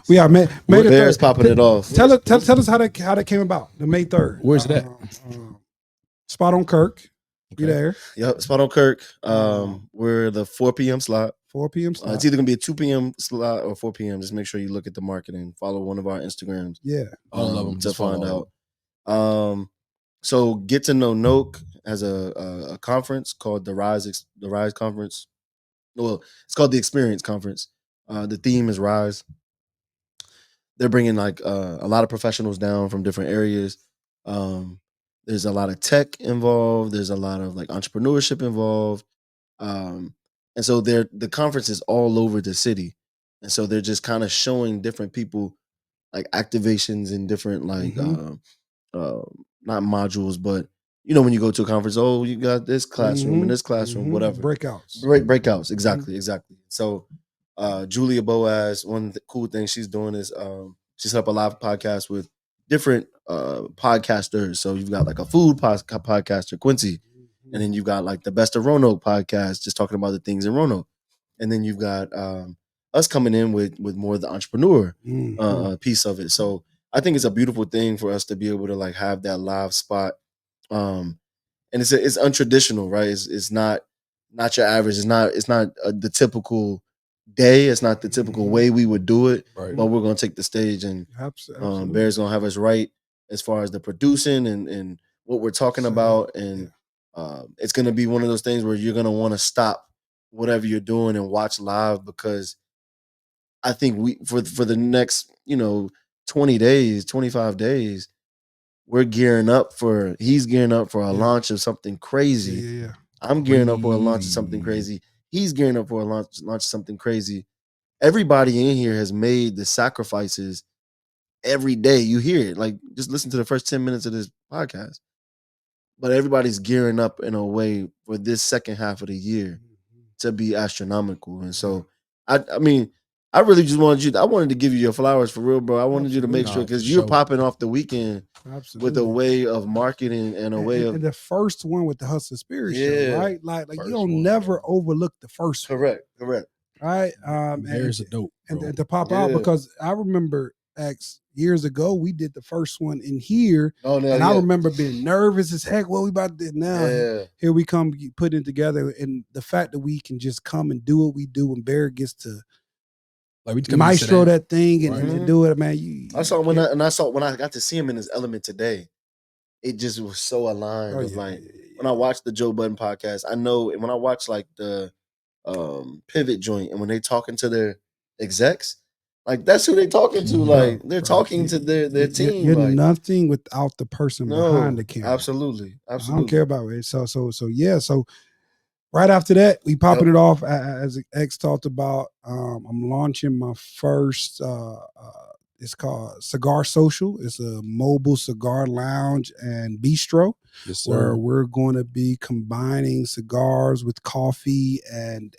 We are May the
Bears
3rd.
popping it off.
Tell us how that came about. The May 3rd.
Where's it at?
Spot on Kirk.
Okay.
You there?
Yep, spot on Kirk. We're the 4 p.m. slot.
4 p.m. slot.
It's either gonna be a 2 p.m. slot or 4 p.m. Just make sure you look at the marketing. Follow one of our Instagrams.
Yeah,
all of them
to find out. So Get to Know Noke has a conference called the Rise Conference. Well, it's called the Experience Conference. The theme is Rise. They're bringing like a lot of professionals down from different areas. There's a lot of tech involved. There's a lot of like entrepreneurship involved. And so the conference is all over the city. And so they're just kind of showing different people like activations and different like not modules, but you know when you go to a conference, oh, you got this classroom and this classroom, whatever. Breakouts, exactly. So Julia Boaz, one of the cool things she's doing is she's up a live podcast with different podcasters. So you've got like a food podcaster, Quincy, and then you've got like the Best of Roanoke podcast, just talking about the things in Roanoke, and then you've got us coming in with more of the entrepreneur piece of it. So I think it's a beautiful thing for us to be able to like have that live spot, and it's untraditional, right? It's not your average. It's not the typical day. It's not the typical way we would do it.
Right.
But we're gonna take the stage, and Bear's gonna have us right as far as the producing and what we're talking about, and it's gonna be one of those things where you're gonna want to stop whatever you're doing and watch live, because I think we for the next 20 days, 25 days, he's gearing up for a launch of something crazy. I'm gearing up for a launch of something crazy. He's gearing up for a launch of something crazy. Everybody in here has made the sacrifices every day. You hear it. Like, just listen to the first 10 minutes of this podcast. But everybody's gearing up in a way for this second half of the year to be astronomical. And so, I mean, I really just wanted to give you your flowers for real, bro. I wanted you to make sure, because you're popping off the weekend with a way of marketing and a way of.
And the first one with the Hustle Spirit show, right? Like you don't never overlook the first one.
Correct.
Right?
There's a dope.
And to pop out, because I remember years ago, we did the first one in here. I remember being nervous as heck. What we about to do now? Here we come putting it together. And the fact that we can just come and do what we do, and Bear gets to maestro that thing and do it, man.
I saw when I got to see him in his element today, it just was so aligned with when I watched the Joe Budden podcast. I know, and when I watch like the Pivot joint, and when they talking to their execs, like that's who they talking to. Like they're talking to their team.
You're nothing without the person behind the camera.
Absolutely.
I don't care about it. So right after that, we popping it off, as X talked about. I'm launching my first. It's called Cigar Social. It's a mobile cigar lounge and bistro.
Yes, sir.
Where we're going to be combining cigars with coffee and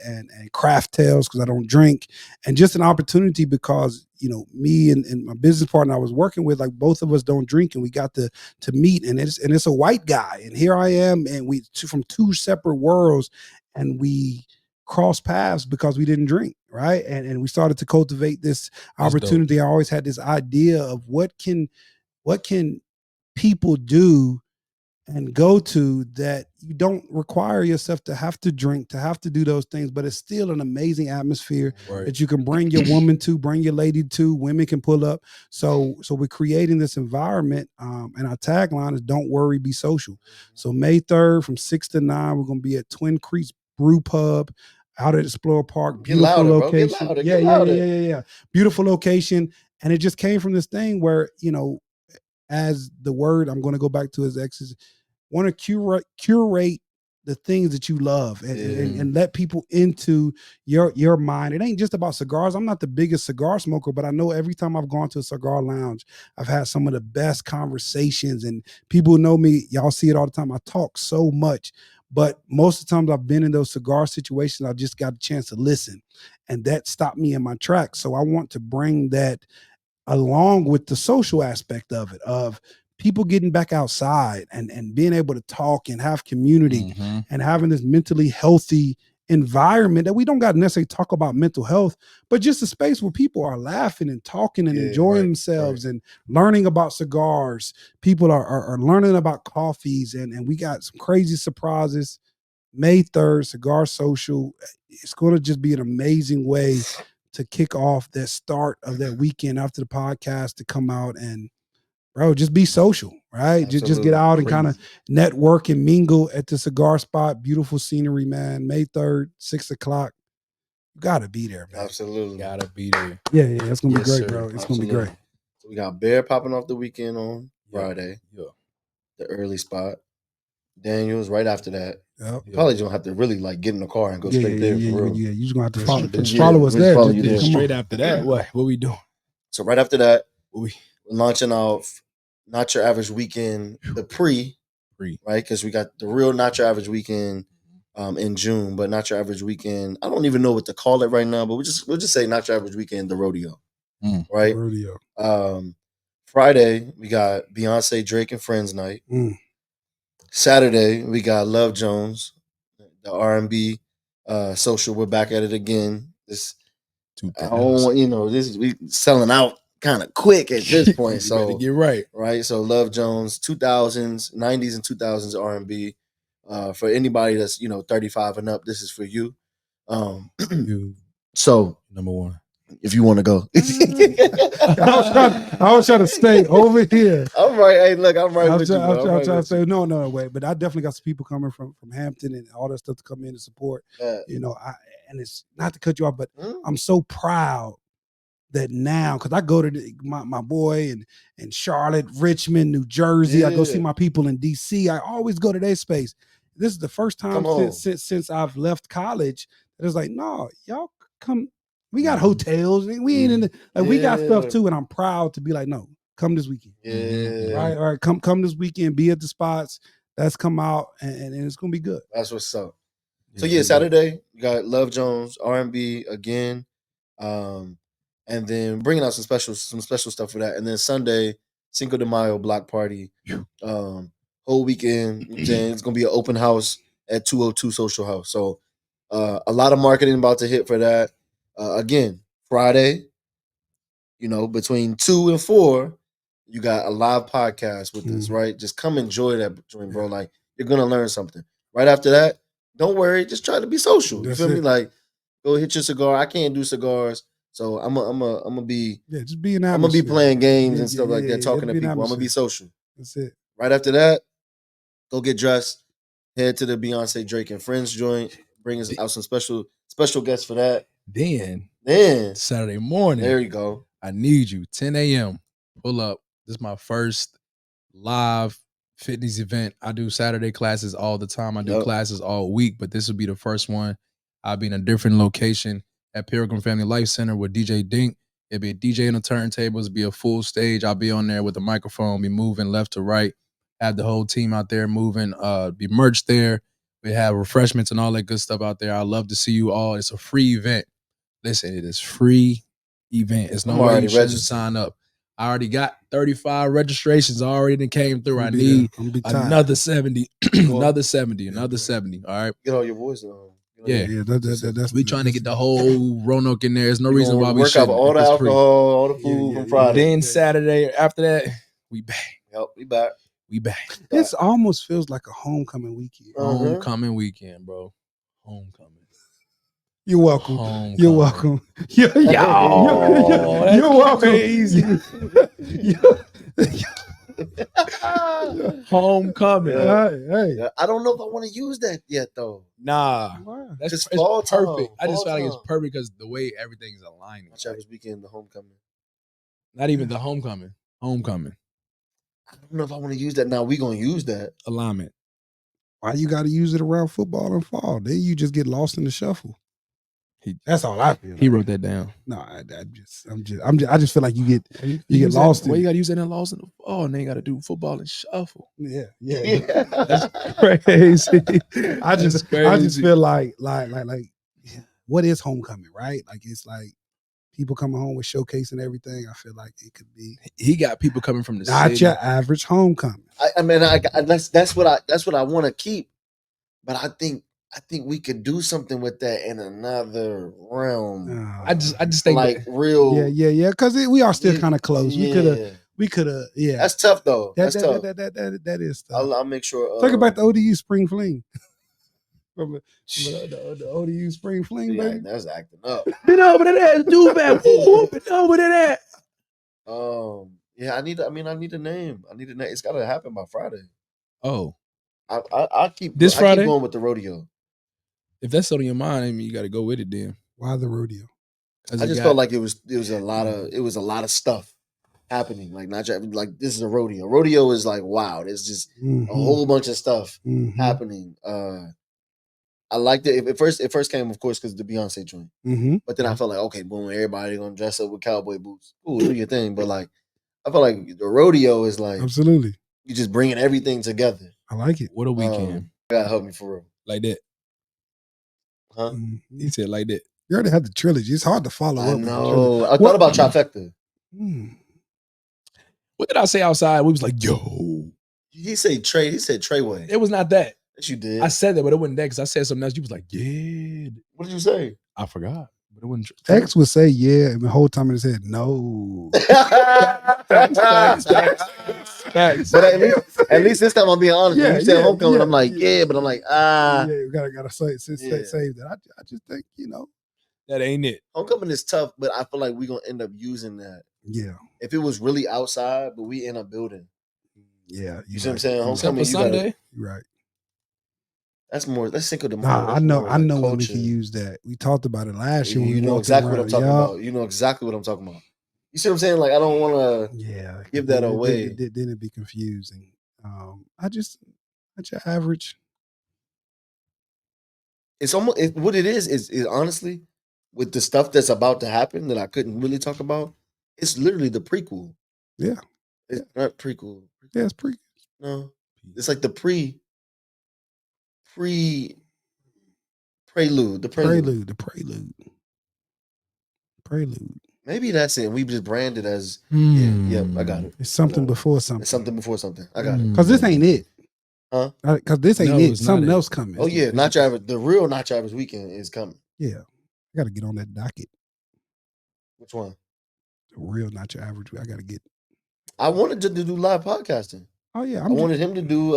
craft tails, because I don't drink, and just an opportunity because me and my business partner I was working with, like both of us don't drink, and we got to meet, and it's a white guy, and here I am, and we from two separate worlds, and we cross paths because we didn't drink, right? And we started to cultivate this opportunity. I always had this idea of what can people do and go to that you don't require yourself to have to drink, to have to do those things, but it's still an amazing atmosphere that you can bring your woman to, bring your lady to, women can pull up. So we're creating this environment, and our tagline is "Don't worry, be social." So May 3rd from 6 to 9, we're going to be at Twin Creeks Brew Pub out at Explorer Park. Beautiful location.
Bro. Get louder.
Yeah. Beautiful location. And it just came from this thing where, as the word I'm going to go back to his exes, want to curate the things that you love and let people into your mind. It ain't just about cigars. I'm not the biggest cigar smoker, but I know every time I've gone to a cigar lounge, I've had some of the best conversations, and people know me. Y'all see it all the time. I talk so much, but most of the times I've been in those cigar situations, I just got a chance to listen, and that stopped me in my tracks. So I want to bring that along with the social aspect of it, of people getting back outside and being able to talk and have community and having this mentally healthy environment that we don't got to necessarily talk about mental health, but just a space where people are laughing and talking and enjoying themselves and learning about cigars. People are learning about coffees, and we got some crazy surprises. May 3rd, Cigar Social. It's going to just be an amazing way to kick off that start of that weekend after the podcast to come out and, bro, just be social, right? Just get out and kind of network and mingle at the cigar spot. Beautiful scenery, man. May 3rd, 6 o'clock. You got to be there, man.
Absolutely.
Gotta be there.
Yeah, it's going to be great, bro. It's going to be great.
So we got Bear popping off the weekend on Friday.
Yeah.
The early spot. Daniels right after that. Yep. You probably don't have to really like get in the car and go straight there. For real.
Yeah, you just going to have to follow us there.
Just straight after that, what we doing?
So right after that, we're launching off Not Your Average Weekend, the pre, right? Because we got the real Not Your Average Weekend in June, but Not Your Average Weekend. I don't even know what to call it right now, but we'll just say Not Your Average Weekend, the rodeo, right?
Rodeo.
Friday we got Beyonce, Drake, and Friends night. Saturday we got Love Jones, the R&B social. We're back at it again. This, we selling out kind of quick at this point. So
get right.
So Love Jones, 2000s, 90s and 2000s R&B. For anybody that's 35 and up, this is for you. So
number one,
if you want to go.
I was trying to stay over here.
I'm right. Hey, look, I'm right with you.
I'm trying to say no, wait. But I definitely got some people coming from Hampton and all that stuff to come in and support. And it's not to cut you off, but I'm so proud that now, because I go to my boy in Charlotte, Richmond, New Jersey. I go see my people in DC. I always go to their space. This is the first time since I've left college that it's like, no, y'all come. We got hotels. We ain't in the we got stuff too, and I'm proud to be like, no, come this weekend. All right, come this weekend. Be at the spots. That's come out, and it's gonna be good.
That's what's up. So Saturday you got Love Jones R&B again, and then bringing out some special stuff for that, and then Sunday Cinco de Mayo block party, whole weekend. It's gonna be an open house at 202 Social House. So a lot of marketing about to hit for that. Again, Friday, between 2 and 4, you got a live podcast with us, right? Just come enjoy that joint, bro. Like, you're gonna learn something. Right after that, don't worry, just try to be social. You feel me? Like, go hit your cigar. I can't do cigars, so I'm gonna be
just be an atmosphere.
I'm gonna be playing games and stuff like that, talking to people. I'm gonna be social.
That's it.
Right after that, go get dressed, head to the Beyonce, Drake, and Friends joint. Bring us out some special guests for that.
Then Saturday morning,
there you go.
I need you 10 a.m. Pull up. This is my first live fitness event. I do Saturday classes all the time. I do classes all week, but this will be the first one. I'll be in a different location at Pilgrim Family Life Center with DJ Dink. It'll be a DJ on the turntables, be a full stage. I'll be on there with the microphone, be moving left to right, have the whole team out there moving, be merch there. We have refreshments and all that good stuff out there. I'd love to see you all. It's a free event. Listen, it is free event. It's no way you should sign up. I already got 35 registrations already that came through. I need another 70, another 70. All right.
Get all your voice on.
That's
we trying to get the whole Roanoke in there. There's no reason why we shouldn't.
All the alcohol, all the food from Friday.
Then Saturday after that, we back.
Yep, we back.
We back.
This almost feels like a homecoming weekend.
Homecoming weekend, bro. Homecoming.
You're welcome.
Homecoming.
You're welcome. You're welcome.
Crazy. Homecoming.
Hey.
I don't know if I want to use that yet, though.
Nah.
That's just
it's
fall
perfect.
time.
I just feel like it's perfect because the way everything's aligning.
Not Travis weekend, the homecoming.
Not even the homecoming. Homecoming.
I don't know if I want to use that now. We gonna use that
alignment.
Why you got to use it around football and fall? Then you just get lost in the shuffle. That's all I feel.
He wrote that down.
No, I just feel like you get lost.
Well, you got to use that in lost in the fall, and then you got to do football and shuffle.
Yeah.
That's crazy.
I just feel like what is homecoming, right? Like it's like people coming home with showcase and everything. I feel like it could be.
He got people coming from the
Not
city.
your average homecoming.
I mean, that's what I want to keep, but I think we could do something with that in another realm.
I just think
like real.
Yeah. Because we are still kind of close. We could have. Yeah,
that's tough though. That's tough.
That is tough.
I'll make sure.
Talk about the ODU spring fling. from the ODU spring fling, baby.
That's acting up.
Been over to that, do bad. Been over to that.
Yeah, I need a name. I need a name. It's got to happen by Friday.
Oh,
I keep
this Friday
keep going with the rodeo.
If that's on your mind, I mean, you got to go with it then.
Why the rodeo?
I just felt like it was a lot of stuff happening. Like not like this is a rodeo. Rodeo is like wow. There's just a whole bunch of stuff happening. I liked it. It first came, of course, because the Beyonce joint. But then I felt like, okay, boom, everybody gonna dress up with cowboy boots. Cool, do your thing. But like, I felt like the rodeo is like
absolutely.
You just bringing everything together.
I like it.
What a weekend.
Gotta help me for real.
Like that.
Huh?
He said like that.
You already had the trilogy. It's hard to follow up.
No, I thought about trifecta.
What did I say outside? We was like, yo.
He said Treyway.
It was not that.
Yes, you did.
I said that, but it wasn't that because I said something else. You was like, yeah.
What did you say?
I forgot. But it wasn't
X would say yeah, and the whole time in his head, no.
Facts.
But at least this time I'm being honest. When you said homecoming, I'm like, but I'm like,
Yeah, you gotta save that. I just think,
that ain't it.
Homecoming is tough, but I feel like we're gonna end up using that.
Yeah.
If it was really outside, but we end up building.
Yeah.
You see what I'm saying? Homecoming
Sunday. You're right.
That's more. Let's think of the.
I know when we can use that. We talked about it last year.
You know exactly what I'm talking about. You know exactly what I'm talking about. You see what I'm saying? Like I don't want to. Give that away.
Then it'd be confusing. Not your average.
It's almost what it is honestly with the stuff that's about to happen that I couldn't really talk about. It's literally the prequel.
Yeah.
It's not prequel.
Yeah, it's pre.
No, it's like the prelude. The prelude. Maybe that's it. We just branded as I got it.
It's something before something.
It's something before something. I got it.
Because this ain't it.
Huh?
Because this ain't it. Something else coming.
Oh yeah, Not Your Average. The real Not Your Average weekend is coming.
Yeah, I got to get on that docket.
Which one?
The real Not Your Average. I got to get.
I wanted to do live podcasting.
Oh yeah,
I wanted him to do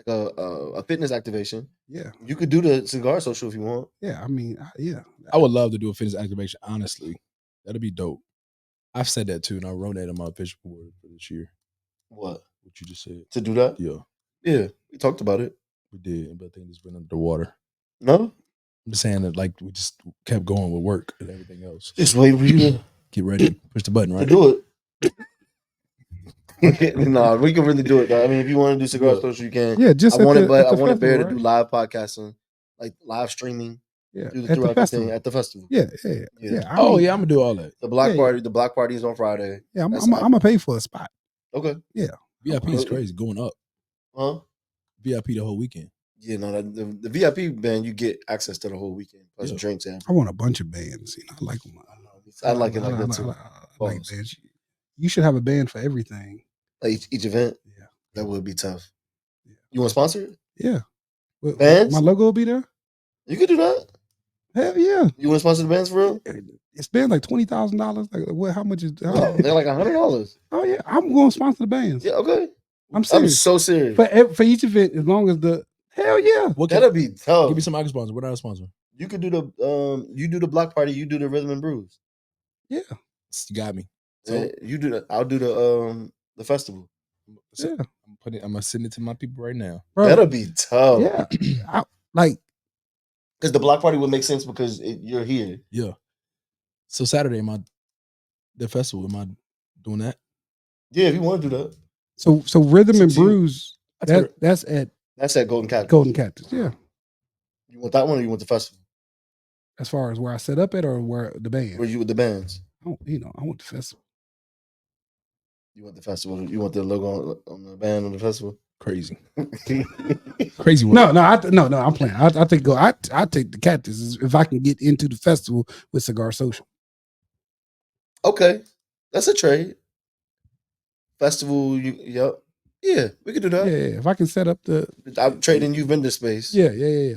a fitness activation.
Yeah,
you could do the cigar social if you want.
Yeah, I mean, yeah,
I would love to do a fitness activation. Honestly, that'd be dope. I've said that too, and I wrote that on my vision board for this year.
What
you just said
to do that? Yeah, we talked about it.
We did, but I think it's been under the water.
No,
I'm just saying that like we just kept going with work and everything else.
Just wait for you to
get ready. Push the button, right?
To do it. No, we can really do it. Though. I mean, if you want to do cigar social, you can.
Yeah, just
I wanted
right?
Bear to do live podcasting, like live streaming.
Yeah,
throughout the thing at the festival.
Yeah.
I'm gonna do all that.
The block party is on Friday.
Yeah, I'm gonna pay for a spot.
Okay.
Yeah.
VIP is crazy, going up.
Huh?
VIP the whole weekend.
Yeah, no, the VIP band you get access to the whole weekend plus drinks.
I want a bunch of bands. I like them.
I like it like that too.
I like bands. You should have a band for everything.
Like each event.
Yeah,
that would be tough. Yeah. You want to sponsor it?
Yeah.
Bands?
My logo will be there.
You could do that.
Hell yeah.
You want to sponsor the bands for real?
It's been like $20,000. Like what? How much is?
They're like $100.
Oh yeah, I'm going to sponsor the bands.
Yeah, okay.
I'm serious.
I'm so serious.
For each event, as long as the hell yeah.
That'll be tough.
Give me some other sponsor. What other sponsor?
You could do you do the block party. You do the rhythm and brews.
Yeah,
you got me.
So you do that. I'll do the festival.
So
I'm gonna send it to my people right now.
Bro,
that'll be tough.
Yeah,
because the block party would make sense because you're here.
Yeah. So Saturday, the festival, am I doing that?
Yeah, if you want to do that.
So rhythm and brews. That's at
Golden Cactus.
Golden Cactus. Yeah.
You want that one, or you want the festival?
As far as where I set up at, or where the band?
Where you with the bands?
I want the festival.
You want the festival? You want the logo on the band on the festival?
Crazy. Crazy work.
No, I'm playing. I think I take the Cactus if I can get into the festival with Cigar Social.
Okay, that's a trade. Festival, yep. Yeah, we could do that.
Yeah, if I can set up the.
I'm trading you vendor space.
Yeah,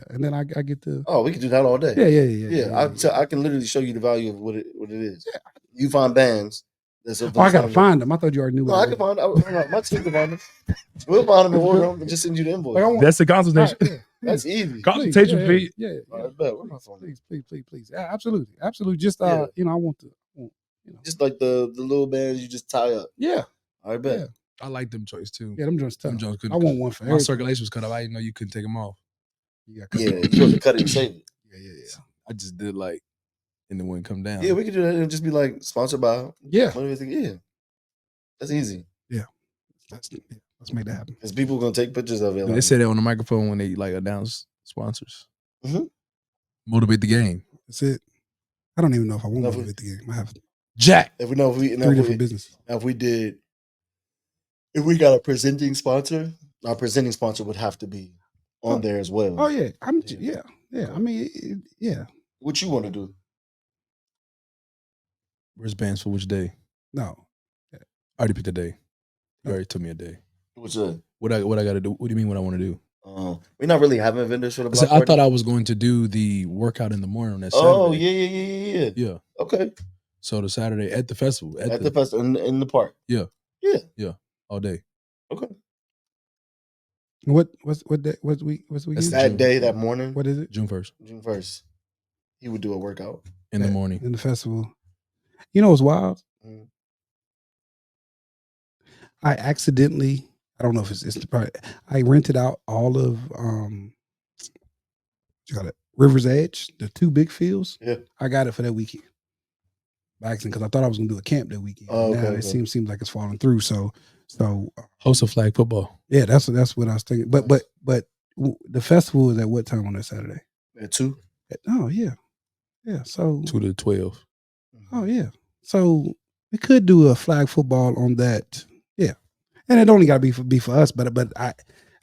and then I get the.
Oh, we can do that all day.
Yeah.
I can literally show you the value of what it is. Yeah. You find bands.
I gotta find them. I thought you already knew.
No, I can find them. My team can find them. We'll find them and order them and just send you the invoice.
That's the consultation.
That's easy.
Consultation fee.
Yeah.
All right, bet. Where my phone?
Please. Yeah, absolutely. Just I want to.
Just like the little bands you just tie up.
Yeah.
All right, bet.
Yeah.
I like them joints too.
Yeah, them joints tough.
Couldn't.
I want one for
my circulation was cut off. I didn't know you couldn't take them off.
Yeah, you supposed to cut it and save it.
Yeah.
I just did like, and then wouldn't come down.
Yeah, we could do that. It'll just be like sponsored by.
Yeah.
Yeah. That's easy.
Yeah. Let's make that happen.
Because people are gonna take pictures of it.
They say that on the microphone when they like announce sponsors.
Mm-hmm.
Motivate the game.
That's it. I don't even know if I want to motivate the game. I have
Jack.
If we know
three different businesses.
If we got a presenting sponsor, our presenting sponsor would have to be on there as well.
Oh yeah, yeah. I mean, yeah.
What you want to do?
Wristbands for which day?
No,
I already picked a day. You already told me a day.
What's that?
What I got to do? What do you mean? What I want to do?
We're not really having vendors for the block
party. I thought I was going to do the workout in the morning on that Saturday.
Oh yeah. Okay.
So the Saturday at the festival.
At the festival in the park.
Yeah. All day.
Okay.
What day? What's week?
It's that day, that morning.
What is it?
June 1st.
June 1st. He would do a workout
in the morning
in the festival. You know what's wild?
Mm.
I accidentally. I don't know if it's the part. I rented out all of you got it, River's Edge, the 2 big fields.
Yeah.
I got it for that weekend. By accident, because I thought I was gonna do a camp that weekend.
Oh,
now it seems like it's falling through. So
host a flag football.
Yeah, that's what I was thinking. But the festival is at what time on that Saturday?
At 2.
Oh yeah. So
2 to 12.
Oh yeah. So we could do a flag football on that. Yeah. And it only got to be for us, but I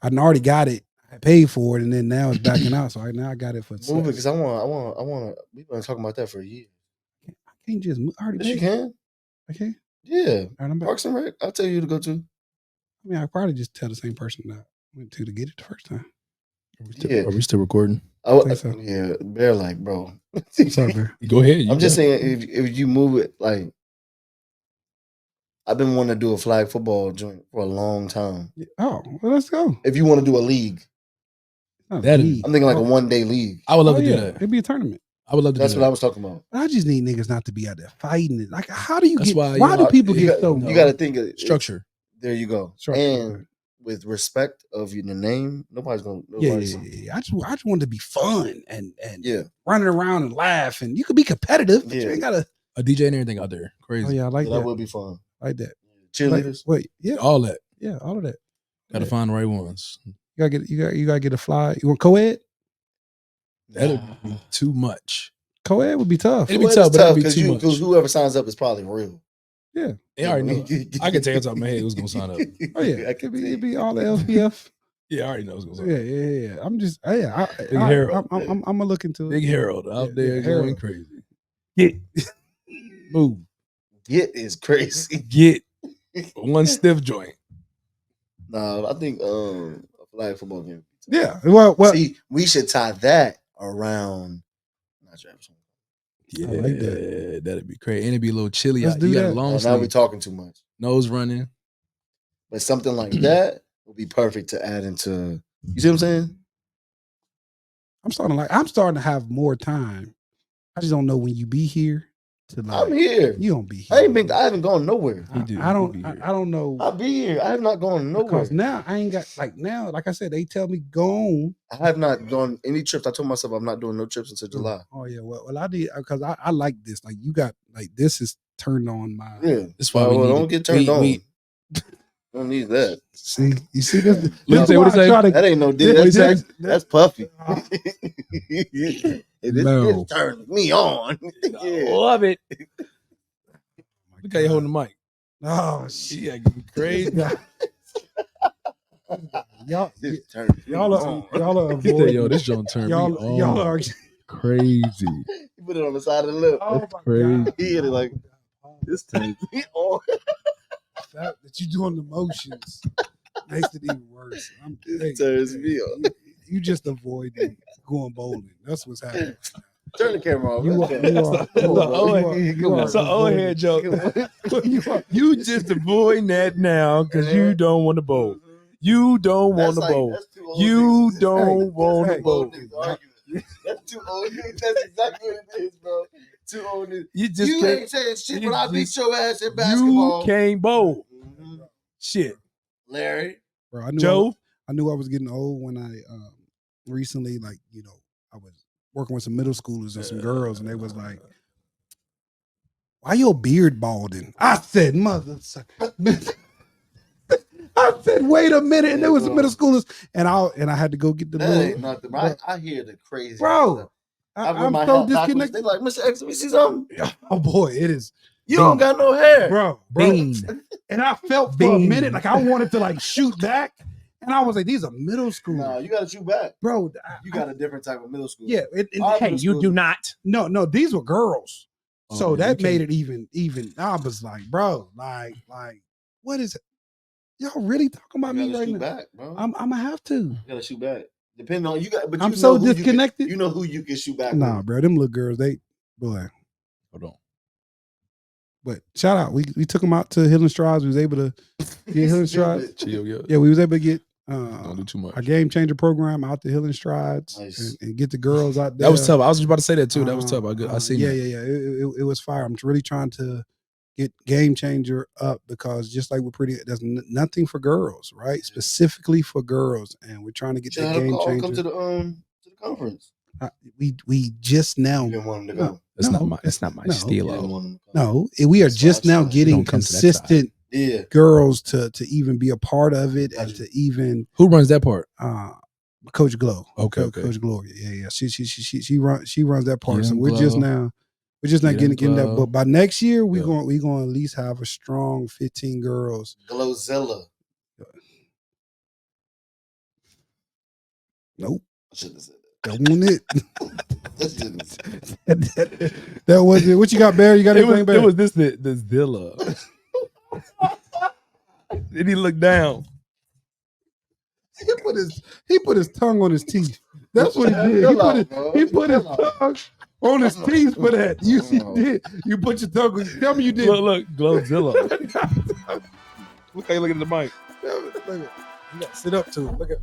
already got it. I paid for it, and then now it's backing out. So now I got it for.
Move it because I want. We've been talking about that for a year.
I can't just move. I already
yes, you can.
Okay.
Yeah. Parks and Rec. I'll tell you to go to.
I mean, I probably just tell the same person that I went to get it the first time.
Are we still recording?
So.
Yeah. They're like, bro.
What's up, man?
Go ahead.
I'm just saying, if you move it, like, I've been wanting to do a flag football joint for a long time.
Oh, well, let's go.
If you want to do a league. I'm thinking like a 1-day league.
I would love to do that.
It'd be a tournament.
I would love to do that.
That's what I was talking about.
I just need niggas not to be out there fighting it. Like, how do you
That's
get?
why
do people get so?
You got to think of
structure.
There you go.
Structure.
And with respect of the name, nobody's gonna.
Yeah. I just want it to be fun and running around and laugh, and you could be competitive. But you ain't got
a DJ and everything out there. Crazy.
Oh yeah, I like that.
That would be fun.
I like that.
Cheerleaders.
All that.
Yeah, all of that.
Got to find the right ones.
You gotta get a fly. You want co-ed?
That'd be too much.
Co-ed would be tough.
It'd be tough, but that'd be too much.
Because whoever signs up is probably real.
Yeah.
They already know. I can tell you top of my head who's gonna sign up.
Oh yeah, it'd be all the LPF.
Yeah, I already know who's gonna sign up.
Yeah. I'm just Big
Harold.
I'm gonna look into it.
Big Harold out there going crazy.
Move.
Get is crazy.
Get one stiff joint.
No, I think a flag football game.
Yeah. Well,
see, we should tie that around.
Yeah,
I like that.
That'd be crazy. And it'd be a little chilly
Let's
out.
do
You got
that.
a long sleeve.
Now we're talking too much.
Nose running.
But something like that would be perfect to add into. You see what I'm saying?
I'm starting to have more time. I just don't know when you be here.
I'm here.
You don't be here.
I haven't gone nowhere.
I don't know.
I'll be here. I have not gone nowhere.
Because now I ain't got like I said, they tell me go on.
I have not gone any trips. I told myself I'm not doing no trips until July.
Oh yeah, well I did because I like this. Like you got like this is turned on my.
Yeah,
that's why
don't get turned on. Don't need that.
See, you see this?
That ain't no dick. That's puffy. This turns me on.
Yeah. Love it. Look how you holding the mic.
Oh shit,
crazy.
Y'all are
He said,
avoiding.
yo, this joint turned me
Y'all are
crazy.
You put it on the side of the lip.
Oh
That's
my
crazy.
God.
He hit it like
This turns
me on.
The fact that you doing the motions makes it even worse.
This turns me on.
You just avoiding going bowling. That's what's happening.
Turn the camera off.
You are
It's an old head joke. You just avoiding that now because you don't want to bowl. You don't want to bowl. You don't want to bowl.
That's too old. That's exactly what it is, bro. Too old.
You
ain't saying shit when I beat your ass in basketball.
You can't bowl. Shit.
Larry.
Bro, I knew I was getting old when I recently, like, I was working with some middle schoolers and some girls, and they was like, "Why your beard balding?" I said, "Mother," I said, "Wait a minute," and there was some middle schoolers, and I had to go get the
That ain't nothing. I hear the crazy
bro. I'm so disconnected.
They like, Mr. X, let me see something.
Oh boy, it is.
You don't got no hair,
bro. And I felt for a minute like I wanted to like shoot back, and I was like, "These are middle school."
No, you got to shoot back,
bro.
You got a different type of middle school.
Yeah.
Hey, you do not.
No, these were girls. So that made it even. I was like, bro, like, what is it? Y'all really talking about me right now?
Back, bro.
I'm gonna have to.
You gotta shoot back. Depending on you got, but
I'm so disconnected.
You know who you can shoot back.
Nah,
with.
bro, them little girls, boy.
Hold on.
But shout out, we took them out to Healing Strides. We was able to get Healing Strides.
Chill,
yeah, we was able to get
don't do too much.
Our Game Changer program out to Healing Strides and get the girls out there.
That was tough. I was just about to say that too. That was tough. I seen
that.
Yeah.
It was fire. I'm really trying to get Game Changer up because just like there's nothing for girls, right? Specifically for girls, and we're trying to get that Game Changer.
Come to the conference.
We just now.
You didn't want them to go.
That's not my stilo.
No, we are just now getting consistent girls to even be a part of it and to even.
Who runs that part?
Coach Glow.
Okay.
Coach Gloria. Yeah. She runs that part. So we're just now getting that. But by next year, we're going to at least have a strong 15 girls.
Glowzilla.
Nope.
I shouldn't have said that.
That wasn't it. That was it. What you got, Barry? You got anything, Barry?
It was this Zilla. Then he looked down.
He put his tongue on his teeth. That's what he did. He put his tongue on his teeth for that. You did. You put your tongue. Tell me you did.
Look, Glowzilla. Look how you looking at the mic.
You got to sit up to it. Look at.